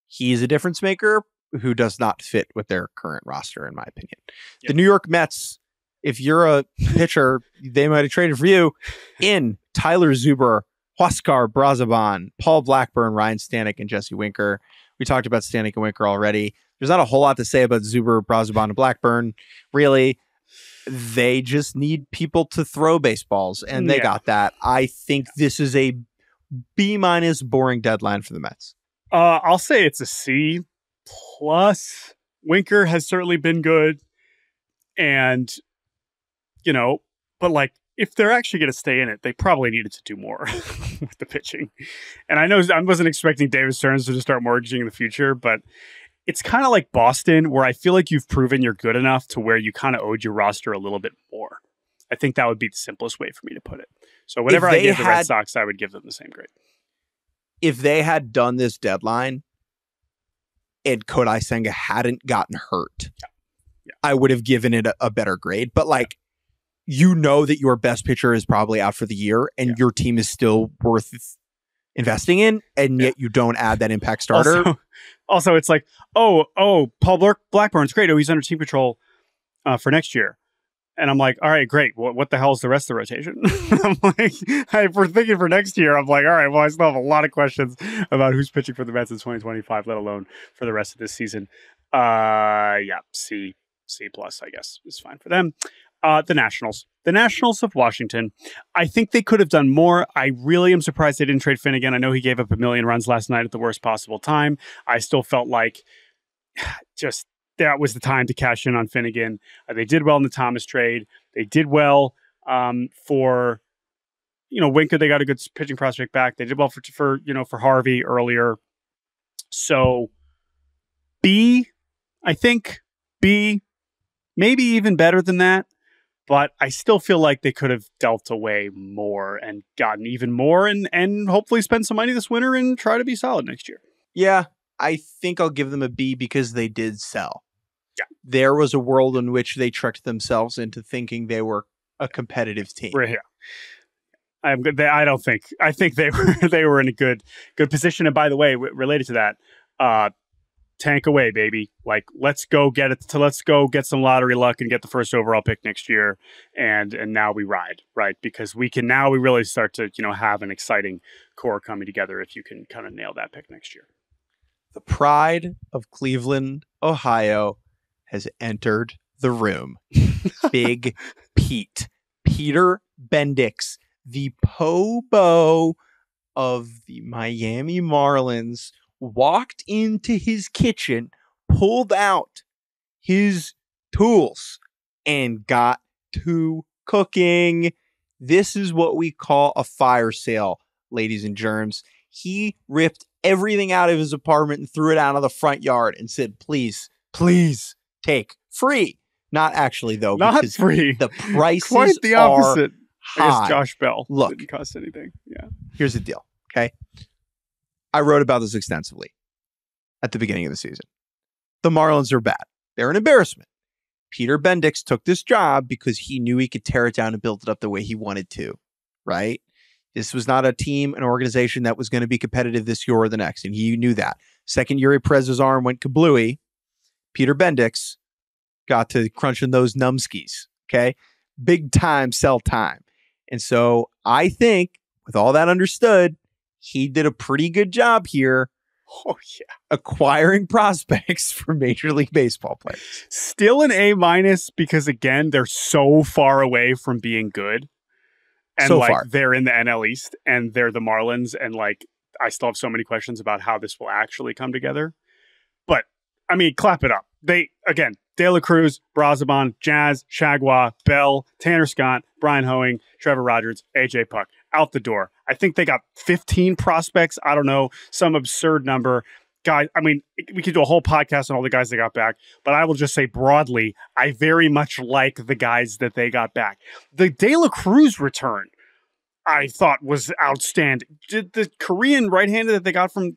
He's a difference maker who does not fit with their current roster, in my opinion. Yep. The New York Mets, if you're a pitcher, they might have traded for you in Tyler Zuber, Huascar Brazaban, Paul Blackburn, Ryan Stanek, and Jesse Winker. We talked about Stanek and Winker already. There's not a whole lot to say about Zuber, Brazaban, and Blackburn. Really, they just need people to throw baseballs, and they got that. I think this is a B- boring deadline for the Mets. I'll say it's a C+. Winker has certainly been good. And, but like, if they're actually going to stay in it, they probably needed to do more with the pitching. And I know I wasn't expecting David Stearns to just start mortgaging in the future, but it's kind of like Boston, where I feel like you've proven you're good enough to where you kind of owed your roster a little bit more. I think that would be the simplest way for me to put it. So whatever I give the Red Sox, I would give them the same grade. If they had done this deadline and Kodai Senga hadn't gotten hurt, I would have given it a better grade. But like, that your best pitcher is probably out for the year and your team is still worth investing in, and yet you don't add that impact starter. Also, it's like, Paul Blackburn's great. Oh, he's under team control for next year. And I'm like, all right, great. What the hell is the rest of the rotation? I'm like, if we're thinking for next year, I'm like, all right, well, I still have a lot of questions about who's pitching for the Mets in 2025, let alone for the rest of this season. C plus, I guess, is fine for them. The Nationals of Washington. I think they could have done more. I really am surprised they didn't trade Finnegan. I know he gave up 1 million runs last night at the worst possible time. I still felt like just that was the time to cash in on Finnegan. They did well in the Thomas trade. They did well for Winker. They got a good pitching prospect back. They did well for Harvey earlier. So B, I think B, maybe even better than that. But I still feel like they could have dealt away more and gotten even more and hopefully spend some money this winter and try to be solid next year. Yeah, I think I'll give them a B because they did sell. Yeah. There was a world in which they tricked themselves into thinking they were a competitive team. Right here. I think they were in a good position. And by the way, related to that, tank away, baby. Like, let's go get some lottery luck and get the first overall pick next year. And now we ride, right? Because we really start to, have an exciting core coming together if you can kind of nail that pick next year. The pride of Cleveland, Ohio has entered the room. Big Pete, Peter Bendix, the Pobo of the Miami Marlins, walked into his kitchen, pulled out his tools, and got to cooking. This is what we call a fire sale, ladies and germs. He ripped everything out of his apartment and threw it out of the front yard and said, please take free. Not actually, though. Not free. The prices quite the opposite. High. I guess Josh Bell Look, didn't cost anything. Yeah. Here's the deal. Okay. I wrote about this extensively at the beginning of the season. The Marlins are bad. They're an embarrassment. Peter Bendix took this job because he knew he could tear it down and build it up the way he wanted to, right? This was not a team, an organization that was going to be competitive this year or the next, and he knew that. Second, Yuri Perez's arm went kablooey. Peter Bendix got to crunching those numbskis, okay? Big time sell time. And so I think, with all that understood, he did a pretty good job here. Oh, yeah. Acquiring prospects for Major League Baseball players. Still an A- because, again, they're so far away from being good. And so like far. They're in the NL East and they're the Marlins. And like, I still have so many questions about how this will actually come together. But I mean, clap it up. De La Cruz, Brazaban, Jazz, Shagwa, Bell, Tanner Scott, Brian Hoeing, Trevor Rogers, A.J. Puck out the door. I think they got 15 prospects. I don't know, some absurd number. Guys, I mean, we could do a whole podcast on all the guys they got back, but I will just say broadly, I very much like the guys that they got back. The De La Cruz return, I thought was outstanding. The Korean right-hander that they got from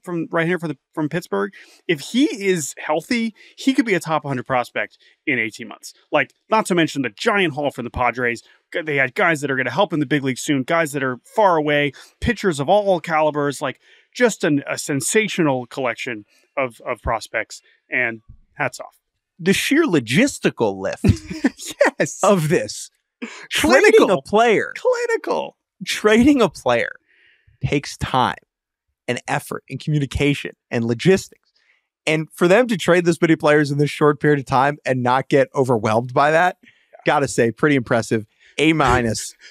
Pittsburgh, if he is healthy, he could be a top 100 prospect in 18 months. Like, not to mention the giant haul from the Padres. They had guys that are going to help in the big league soon, guys that are far away, pitchers of all calibers, like just a sensational collection of prospects, and hats off. The sheer logistical lift yes. of this. Clinical. Trading a player takes time and effort and communication and logistics. And for them to trade this many players in this short period of time and not get overwhelmed by that, gotta say, pretty impressive. A-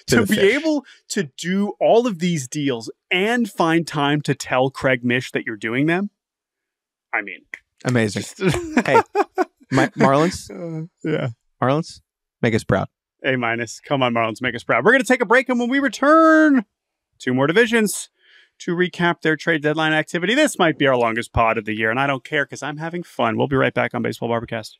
to be able to do all of these deals and find time to tell Craig Mish that you're doing them. I mean, amazing. Hey, Marlins? Yeah. Marlins? Make us proud. A-. Come on, Marlins, make us proud. We're going to take a break, and when we return, 2 more divisions to recap their trade deadline activity. This might be our longest pod of the year, and I don't care because I'm having fun. We'll be right back on Baseball Barbercast.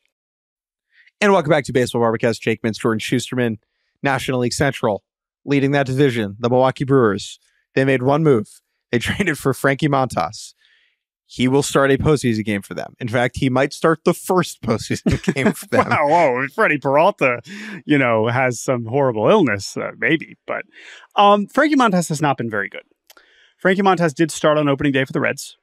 And welcome back to Baseball Barbercast. Jake Mintz, Jordan Shusterman, National League Central, leading that division, the Milwaukee Brewers. They made one move. They traded for Frankie Montas. He will start a postseason game for them. In fact, he might start the first postseason game for them. Wow, whoa, Freddie Peralta, has some horrible illness, maybe. But Frankie Montas has not been very good. Frankie Montas did start on opening day for the Reds.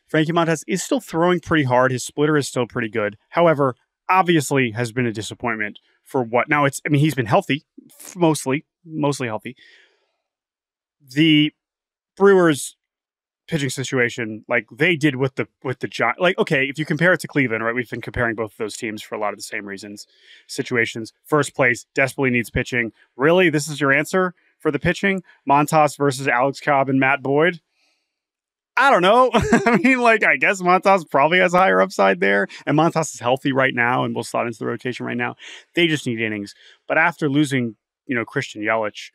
Frankie Montas is still throwing pretty hard. His splitter is still pretty good. However, obviously has been a disappointment for what now he's been healthy, mostly healthy. The Brewers pitching situation, like they did with the Giants, like, okay, if you compare it to Cleveland, right? We've been comparing both of those teams for a lot of the same reasons. Situations. First place desperately needs pitching. Really? This is your answer for the pitching? Montas versus Alex Cobb and Matt Boyd? I don't know. I guess Montas probably has a higher upside there. And Montas is healthy right now and will slot into the rotation right now. They just need innings. But after losing, Christian Yelich,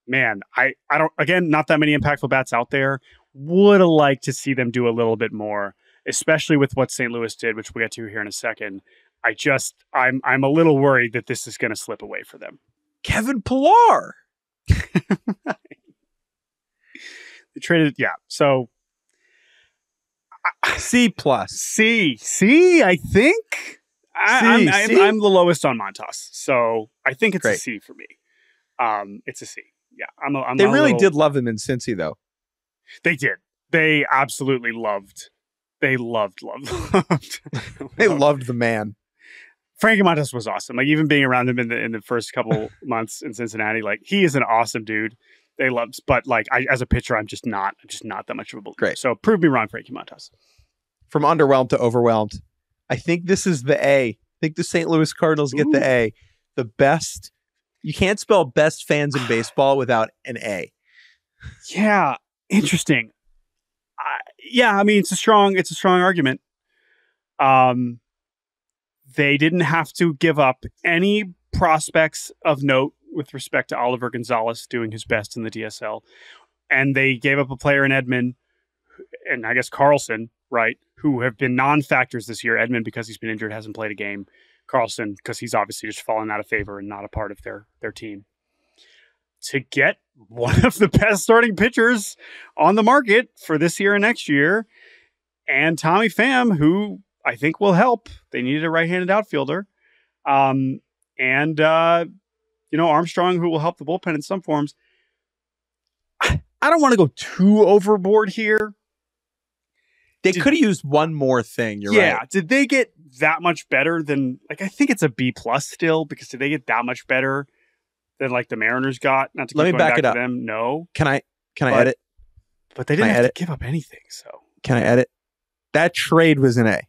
man, I don't, again, not that many impactful bats out there. Would have liked to see them do a little bit more, especially with what St. Louis did, which we'll get to here in a second. I'm a little worried that this is going to slip away for them. Kevin Pillar. They traded, yeah. So C+. C, I think. I'm the lowest on Montas, so I think it's a C for me. It's a C. Yeah, they really did love him in Cincy, though. They did. They absolutely loved. They loved. They loved the man. Frankie Montas was awesome. Like, even being around him in the first couple months in Cincinnati, like, he is an awesome dude. They loved, but like, as a pitcher, I'm just not that much of a believer. Great. So prove me wrong, Frankie Montas. From underwhelmed to overwhelmed. I think this is the A. I think the St. Louis Cardinals get the A. The best. You can't spell best fans in baseball without an A. Yeah. Interesting. It's a strong argument. They didn't have to give up any prospects of note with respect to Oliver Gonzalez doing his best in the DSL. And they gave up a player in Edman and I guess Carlson, right, who have been non-factors this year. Edman, because he's been injured, hasn't played a game. Carlson, because he's obviously just fallen out of favor and not a part of their team. To get one of the best starting pitchers on the market for this year and next year, and Tommy Pham, who I think will help. They needed a right-handed outfielder. Armstrong, who will help the bullpen in some forms. I don't want to go too overboard here. They could have used one more thing. You're right. Yeah. Did they get that much better than, like, I think it's a B+ still, because did they get that much better than, like, the Mariners got? Not to keep Let me going back it to up. them. No. Can I edit? But they didn't have to give up anything. So can I edit? That trade was an A.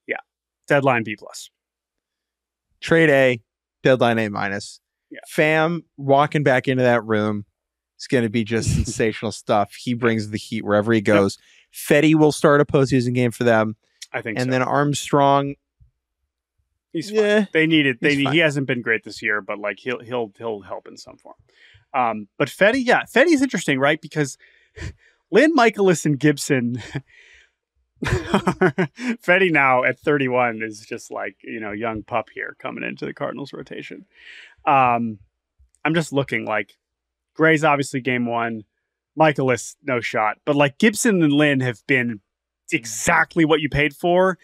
Yeah. Deadline B+. Trade A, deadline A-. Yeah. Pham walking back into that room. It's going to be just sensational stuff. He brings the heat wherever he goes. Yep. Fetty will start a postseason game for them. I think and so. Then Armstrong. He's fine. He hasn't been great this year, but like he'll help in some form. But Fetty, Fetty's interesting, right? Because Lynn, Michaelis, and Gibson, Fetty now at 31 is just like, young pup here coming into the Cardinals rotation. I'm just looking like Gray's obviously game one, Michaelis, no shot, but like Gibson and Lynn have been exactly what you paid for.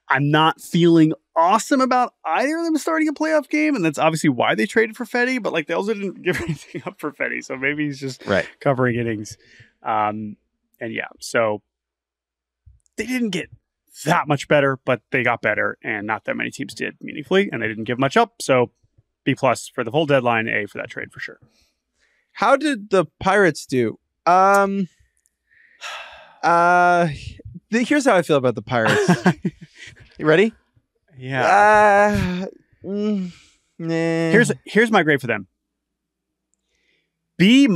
I'm not feeling awesome about either of them starting a playoff game, and that's obviously why they traded for Fetty, but like they also didn't give anything up for Fetty, so maybe he's just covering innings. So they didn't get that much better, but they got better, and not that many teams did meaningfully, and they didn't give much up, so B+ for the whole deadline, A for that trade for sure. How did the Pirates do? Here's how I feel about the Pirates. You ready? Yeah. Nah. Here's my grade for them. B-.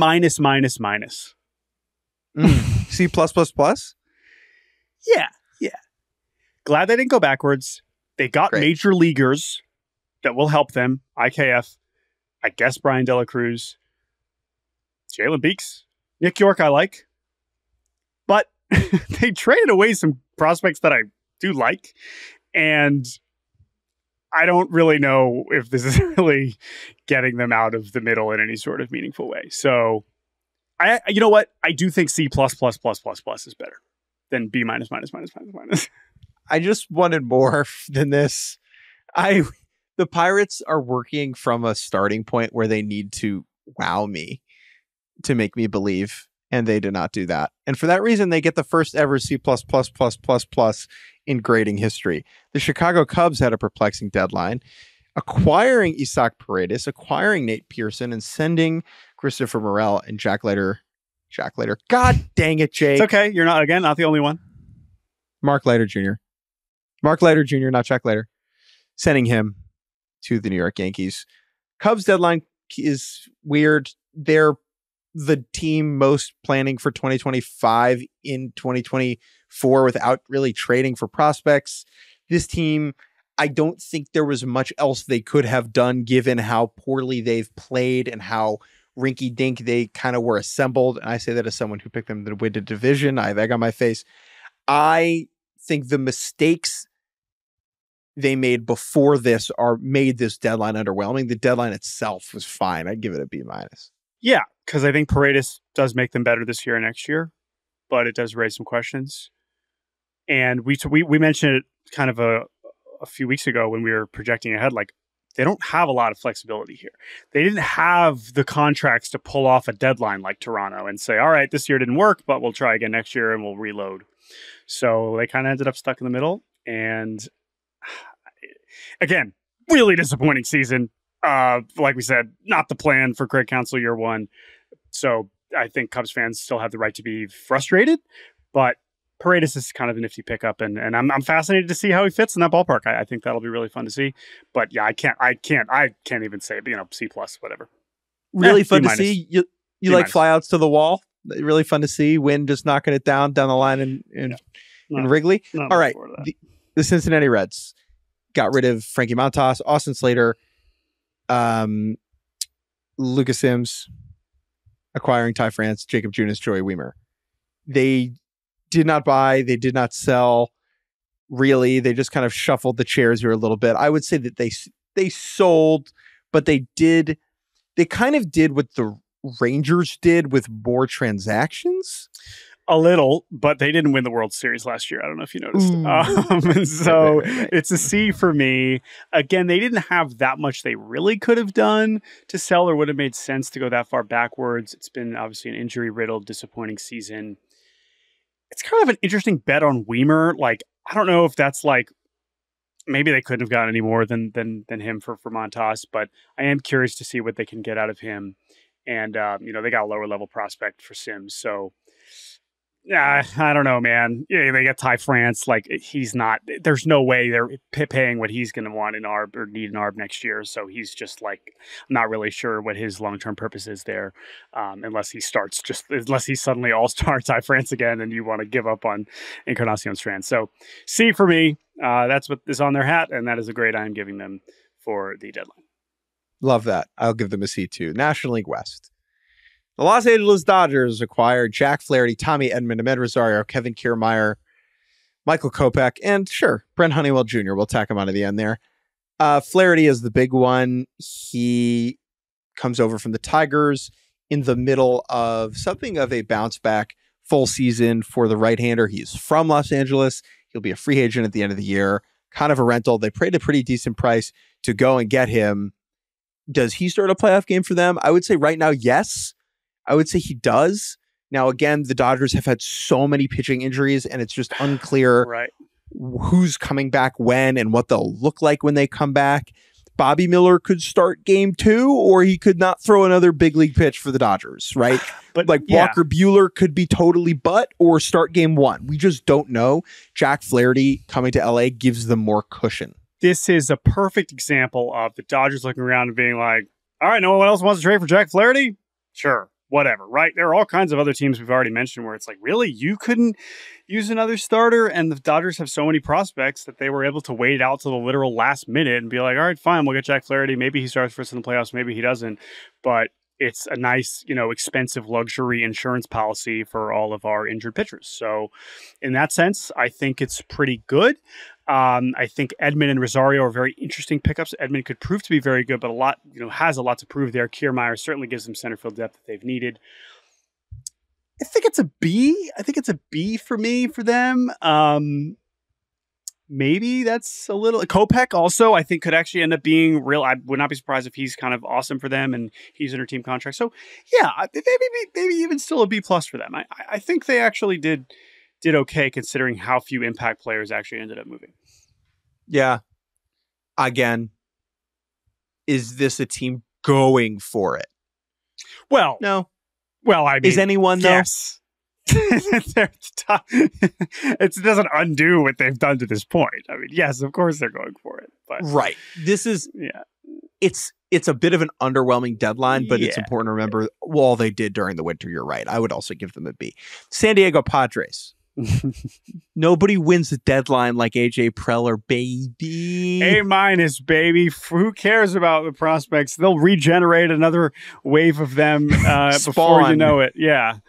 C++? Yeah. glad they didn't go backwards. They got major leaguers that will help them. IKF, I guess Brian De La Cruz, Jalen Beeks, Nick York I like. But they traded away some prospects that I do like. And I don't really know if this is really getting them out of the middle in any sort of meaningful way. So, you know what? I do think C+++++ is better than B-. I just wanted more than this. The Pirates are working from a starting point where they need to wow me to make me believe, and they did not do that. And for that reason, they get the first ever C++++ in grading history. The Chicago Cubs had a perplexing deadline, acquiring Isaac Paredes, acquiring Nate Pearson, and sending Christopher Morel and Jack Leiter. God dang it, Jake. It's okay. You're not the only one. Mark Leiter Jr., not Jack Leiter, sending him to the New York Yankees. Cubs deadline is weird. They're the team most planning for 2025 in 2024 without really trading for prospects. This team, I don't think there was much else they could have done given how poorly they've played and how rinky-dink they kind of were assembled. And I say that as someone who picked them to win the division. I have egg on my face. I think the mistakes they made before this made this deadline underwhelming. The deadline itself was fine. I'd give it a B-. Yeah, because I think Paredes does make them better this year and next year, but it does raise some questions. And we mentioned it kind of a few weeks ago when we were projecting ahead, like they don't have a lot of flexibility here. They didn't have the contracts to pull off a deadline like Toronto and say, all right, this year didn't work, but we'll try again next year and we'll reload. So they kind of ended up stuck in the middle. And again, really disappointing season. Like we said, not the plan for Craig Counsell year one. So I think Cubs fans still have the right to be frustrated, but Paredes is kind of a nifty pickup, and I'm fascinated to see how he fits in that ballpark. I think that'll be really fun to see. But yeah, I can't even say, C+, whatever. Really fun to see. You like flyouts to the wall? Really fun to see. Wind just knocking it down the line in Wrigley. All right, the Cincinnati Reds got rid of Frankie Montas, Austin Slater, Lucas Sims, acquiring Ty France, Jacob Junis, Joey Weimer. They did not buy. They did not sell. Really, they just kind of shuffled the chairs here a little bit. I would say that they sold, but they kind of did what the Rangers did with more transactions. A little, but they didn't win the World Series last year. I don't know if you noticed. And so it's a C for me. Again, they didn't have that much they really could have done to sell or would have made sense to go that far backwards. It's been obviously an injury-riddled, disappointing season. It's kind of an interesting bet on Weimer. Like, I don't know if that's like, maybe they couldn't have gotten any more than him for Montas, but I am curious to see what they can get out of him. And, they got a lower level prospect for Sims. So, yeah, I don't know, man. Yeah, they got Ty France. Like, there's no way they're paying what he's going to want in ARB or need in ARB next year. So he's just like, I'm not really sure what his long-term purpose is there. Unless he suddenly all-star Ty France again and you want to give up on Encarnacion Strand. So C for me, that's what is on their hat. And that is a grade I am giving them for the deadline. Love that. I'll give them a C too. National League West. The Los Angeles Dodgers acquired Jack Flaherty, Tommy Edman, Ahmed Rosario, Kevin Kiermaier, Michael Kopech, and sure, Brent Honeywell Jr. We'll tack him onto the end there. Flaherty is the big one. He comes over from the Tigers in the middle of something of a bounce back full season for the right-hander. He's from Los Angeles. He'll be a free agent at the end of the year. Kind of a rental. They paid a pretty decent price to go and get him. Does he start a playoff game for them? I would say right now, yes. I would say he does. Now, again, the Dodgers have had so many pitching injuries, and it's just unclear who's coming back when and what they'll look like when they come back. Bobby Miller could start game 2, or he could not throw another big league pitch for the Dodgers, right? But like Walker Buehler could be totally butt or start game 1. We just don't know. Jack Flaherty coming to LA gives them more cushion. This is a perfect example of the Dodgers looking around and being like, all right, no one else wants to trade for Jack Flaherty? Sure. whatever, right? There are all kinds of other teams we've already mentioned where it's like, really, you couldn't use another starter? And the Dodgers have so many prospects that they were able to wait out to the literal last minute and be like, all right, fine, we'll get Jack Flaherty. Maybe he starts for us in the playoffs. Maybe he doesn't. But it's a nice, expensive luxury insurance policy for all of our injured pitchers. So in that sense, I think it's pretty good. I think Edman and Rosario are very interesting pickups. Edman could prove to be very good, but has a lot to prove there. Kiermaier certainly gives them center field depth that they've needed. I think it's a B. I think it's a B for me for them. Maybe that's a little. Kopech also, I think, could actually end up being real. I would not be surprised if he's kind of awesome for them and he's in their team contract. So, yeah, maybe even still a B plus for them. I think they actually did okay considering how few impact players actually ended up moving. Yeah. Again, is this a team going for it? Well, no. Well, I mean, is anyone though? Yes. It doesn't undo what they've done to this point. I mean, yes, of course they're going for it, but right. This is it's a bit of an underwhelming deadline, but it's important to remember all they did during the winter. You're right. I would also give them a B. San Diego Padres. Nobody wins the deadline like A.J. Preller, baby. A-, baby. Who cares about the prospects? They'll regenerate another wave of them before you know it. Yeah.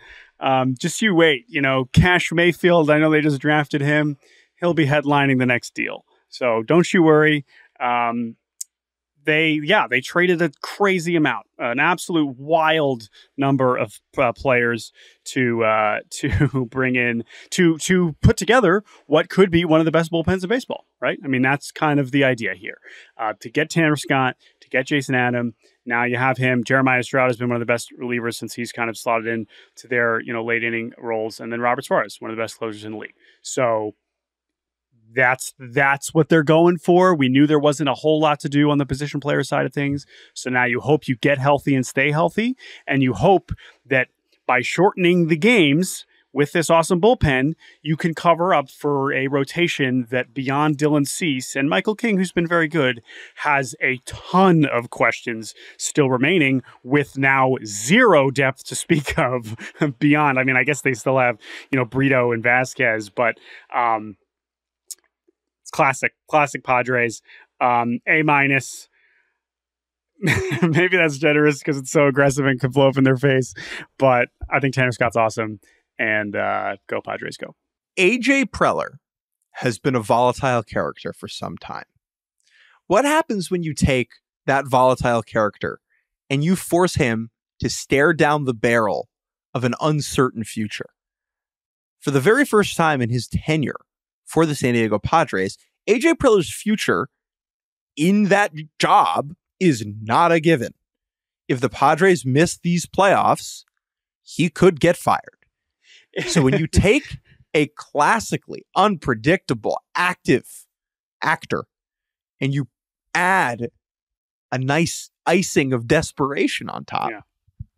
Just you wait. Cash Mayfield, I know they just drafted him. He'll be headlining the next deal. So don't you worry. They traded a crazy amount, an absolute wild number of players to bring in to put together what could be one of the best bullpens in baseball, right? I mean, that's kind of the idea here. To get Tanner Scott, to get Jason Adam. Now you have him. Jeremiah Stroud has been one of the best relievers since he's kind of slotted in to their late inning roles, and then Robert Suarez, one of the best closers in the league. So that's what they're going for. We knew there wasn't a whole lot to do on the position player side of things. So now you hope you get healthy and stay healthy. And you hope that by shortening the games with this awesome bullpen, you can cover up for a rotation that beyond Dylan Cease and Michael King, who's been very good, has a ton of questions still remaining with now zero depth to speak of beyond. I mean, I guess they still have, Brito and Vasquez, but classic Padres. A-. Maybe that's generous because it's so aggressive and could blow up in their face, but I think Tanner Scott's awesome, and go Padres, go. A.J. Preller has been a volatile character for some time. What happens when you take that volatile character and you force him to stare down the barrel of an uncertain future? For the very first time in his tenure for the San Diego Padres, A.J. Preller's future in that job is not a given. If the Padres miss these playoffs, he could get fired. So when you take a classically unpredictable, active actor and you add a nice icing of desperation on top,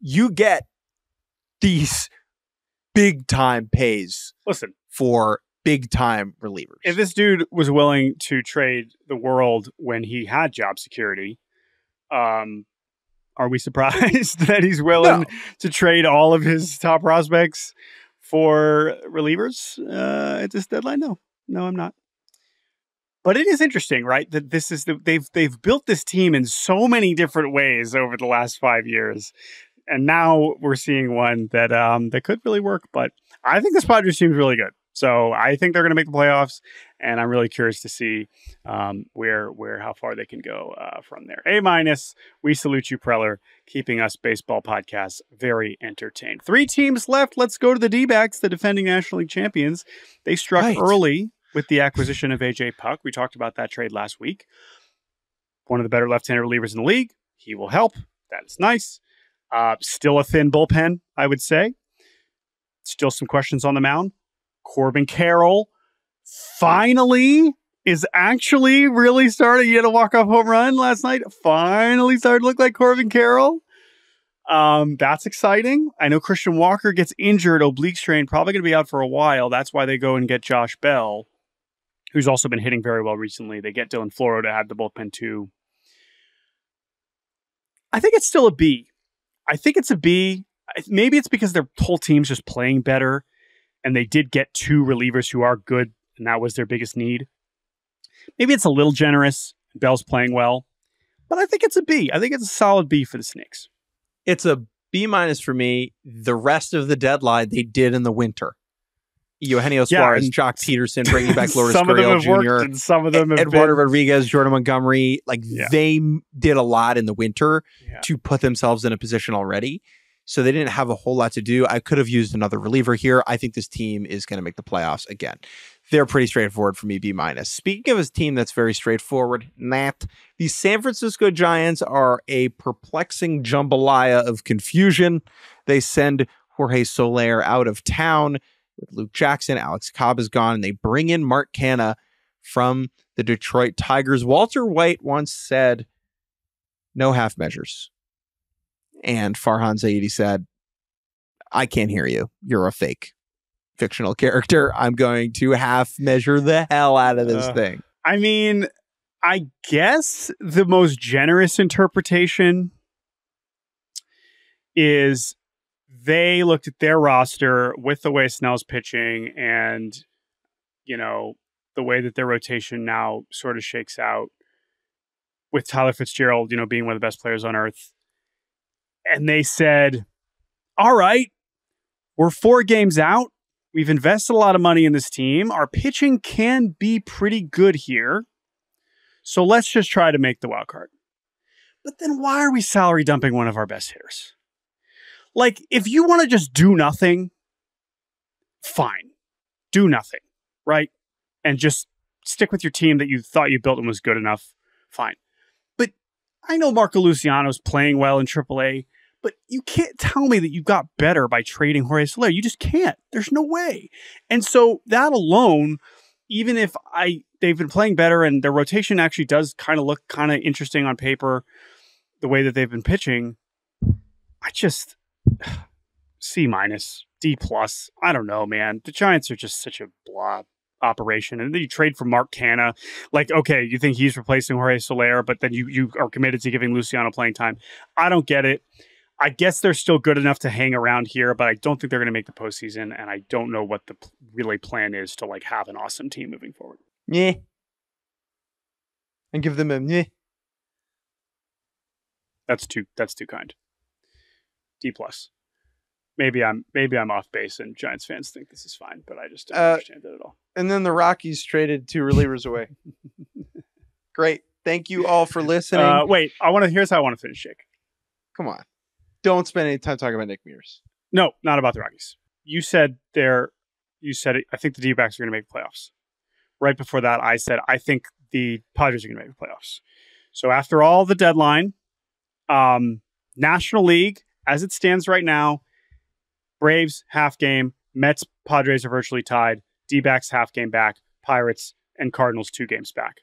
you get these big time pays. Listen, for big time relievers. If this dude was willing to trade the world when he had job security, are we surprised that he's willing to trade all of his top prospects for relievers at this deadline? No, I'm not. But it is interesting, right? That this is they've built this team in so many different ways over the last 5 years, and now we're seeing one that that could really work. But I think this Padres team is really good. So I think they're going to make the playoffs, and I'm really curious to see how far they can go from there. A-, we salute you, Preller, keeping us baseball podcasts very entertained. 3 teams left. Let's go to the D-backs, the defending National League champions. They struck early with the acquisition of A.J. Puck. We talked about that trade last week. One of the better left-handed relievers in the league. He will help. That is nice. Still a thin bullpen, I would say. Still some questions on the mound. Corbin Carroll finally is actually really starting. He had a walk-off home run last night. Finally started to look like Corbin Carroll. That's exciting. I know Christian Walker gets injured, oblique strain, probably going to be out for a while. That's why they go and get Josh Bell, who's also been hitting very well recently. They get Dylan Floro to add the bullpen too. I think it's still a B. I think it's a B. Maybe it's because their whole team's just playing better, and they did get 2 relievers who are good, and that was their biggest need. Maybe it's a little generous. Bell's playing well, but I think it's a B. I think it's a solid B for the Snakes. It's a B- for me. The rest of the deadline they did in the winter. Eugenio Suarez, Jock Peterson, bringing back Lourdes Gurriel Jr., and some of them have Eduardo Rodriguez, Jordan Montgomery. They did a lot in the winter to put themselves in a position already. So they didn't have a whole lot to do. I could have used another reliever here. I think this team is going to make the playoffs again. They're pretty straightforward for me, B-. Speaking of a team that's very straightforward, the San Francisco Giants are a perplexing jambalaya of confusion. They send Jorge Soler out of town with Luke Jackson. Alex Cobb is gone, and they bring in Mark Canha from the Detroit Tigers. Walter White once said, "No half measures." And Farhan Zaidi said, "I can't hear you. You're a fake fictional character. I'm going to half measure the hell out of this thing." I mean, I guess the most generous interpretation is they looked at their roster with the way Snell's pitching and, the way that their rotation now sort of shakes out with Tyler Fitzgerald, being one of the best players on earth. And they said, all right, we're 4 games out. We've invested a lot of money in this team. Our pitching can be pretty good here. So let's just try to make the wild card. But then why are we salary dumping one of our best hitters? If you want to just do nothing, fine. Do nothing, right? And just stick with your team that you thought you built and was good enough, fine. But I know Marco Luciano's playing well in AAA, but you can't tell me that you got better by trading Jorge Soler. You just can't. There's no way. And so that alone, even if they've been playing better and their rotation actually does kind of look kind of interesting on paper, the way that they've been pitching, I just C-, D+. I don't know, man. The Giants are just such a blah operation. And then you trade for Mark Canha. Okay, you think he's replacing Jorge Soler, but then you are committed to giving Luciano playing time. I don't get it. I guess they're still good enough to hang around here, but I don't think they're going to make the postseason, and I don't know what the really plan is to have an awesome team moving forward. Yeah. And give them a yeah. That's too kind. D+. Maybe I'm off base, and Giants fans think this is fine, but I just don't understand it at all. And then the Rockies traded 2 relievers away. Great. Thank you all for listening. Wait, here's how I want to finish, Jake. Come on. Don't spend any time talking about Nick Mears. No, not about the Rockies. I think the D-backs are going to make the playoffs. Right before that, I said, I think the Padres are going to make the playoffs. So after all the deadline, National League, as it stands right now, Braves, half game. Mets, Padres are virtually tied. D-backs, half game back. Pirates and Cardinals, 2 games back.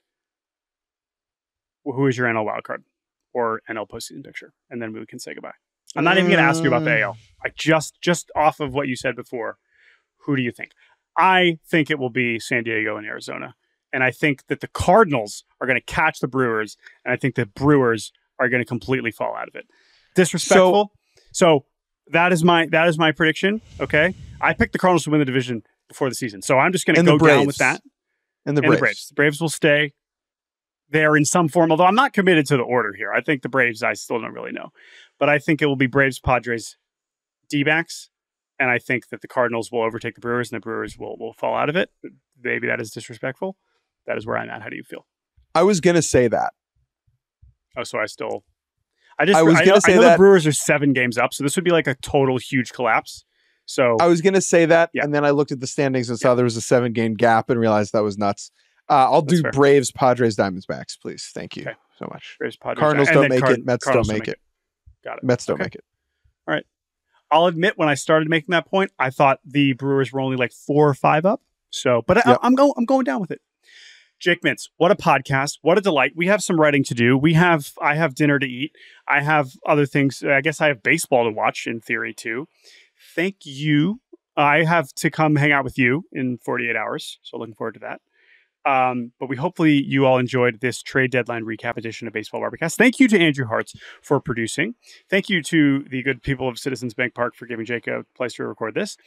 Who is your NL wildcard or NL postseason picture? And then we can say goodbye. I'm not even going to ask you about the AL. I just off of what you said before, who do you think? I think it will be San Diego and Arizona. And I think that the Cardinals are going to catch the Brewers. And I think the Brewers are going to completely fall out of it. Disrespectful. So that is my prediction. Okay. I picked the Cardinals to win the division before the season. So I'm just going to go down with that. And the Braves. The Braves will stay there in some form, although I'm not committed to the order here. I think the Braves, I still don't really know. But I think it will be Braves, Padres, D-backs. And I think that the Cardinals will overtake the Brewers and the Brewers will fall out of it. Maybe that is disrespectful. That is where I'm at. How do you feel? I was going to say that. Oh, so I know that the Brewers are 7 games up, so this would be like a total huge collapse. So I was going to say that, and then I looked at the standings and saw there was a 7-game gap and realized that was nuts. I'll do fair. Braves, Padres, Diamondbacks, please. Thank you so much. Braves, Padres, Cardinals don't make it. Mets don't make it. Got it. Mets don't make it. All right. I'll admit when I started making that point, I thought the Brewers were only like 4 or 5 up. So, but I'm going down with it. Jake Mintz, what a podcast. What a delight. We have some writing to do. I have dinner to eat. I have other things. I guess I have baseball to watch in theory too. Thank you. I have to come hang out with you in 48 hours. So looking forward to that. But hopefully you all enjoyed this trade deadline recap edition of Baseball Barbacast. Thank you to Andrew Hartz for producing. Thank you to the good people of Citizens Bank Park for giving Jake a place to record this.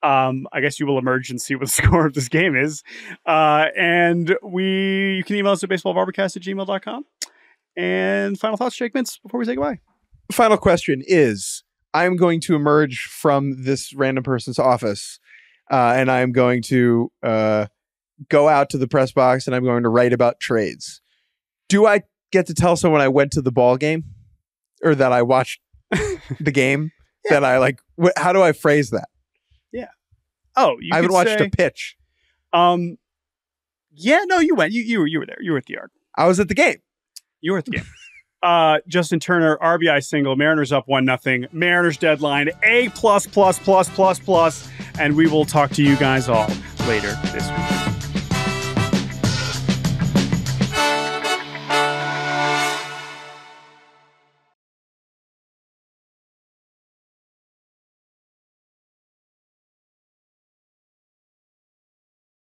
I guess you will emerge and see what the score of this game is. And you can email us at baseballbarbacast@gmail.com. And final thoughts, Jake Mintz, before we say goodbye. Final question is, I'm going to emerge from this random person's office, and I'm going to go out to the press box, and I'm going to write about trades. Do I get to tell someone I went to the ball game, or that I watched the game? Yeah. That I how do I phrase that? Yeah. Oh, I haven't watched a pitch. Yeah, no, you went. You were there. You were at the Yard. I was at the game. You were at the game. Justin Turner, RBI single. Mariners up 1-0. Mariners deadline A++++++. And we will talk to you guys all later this week.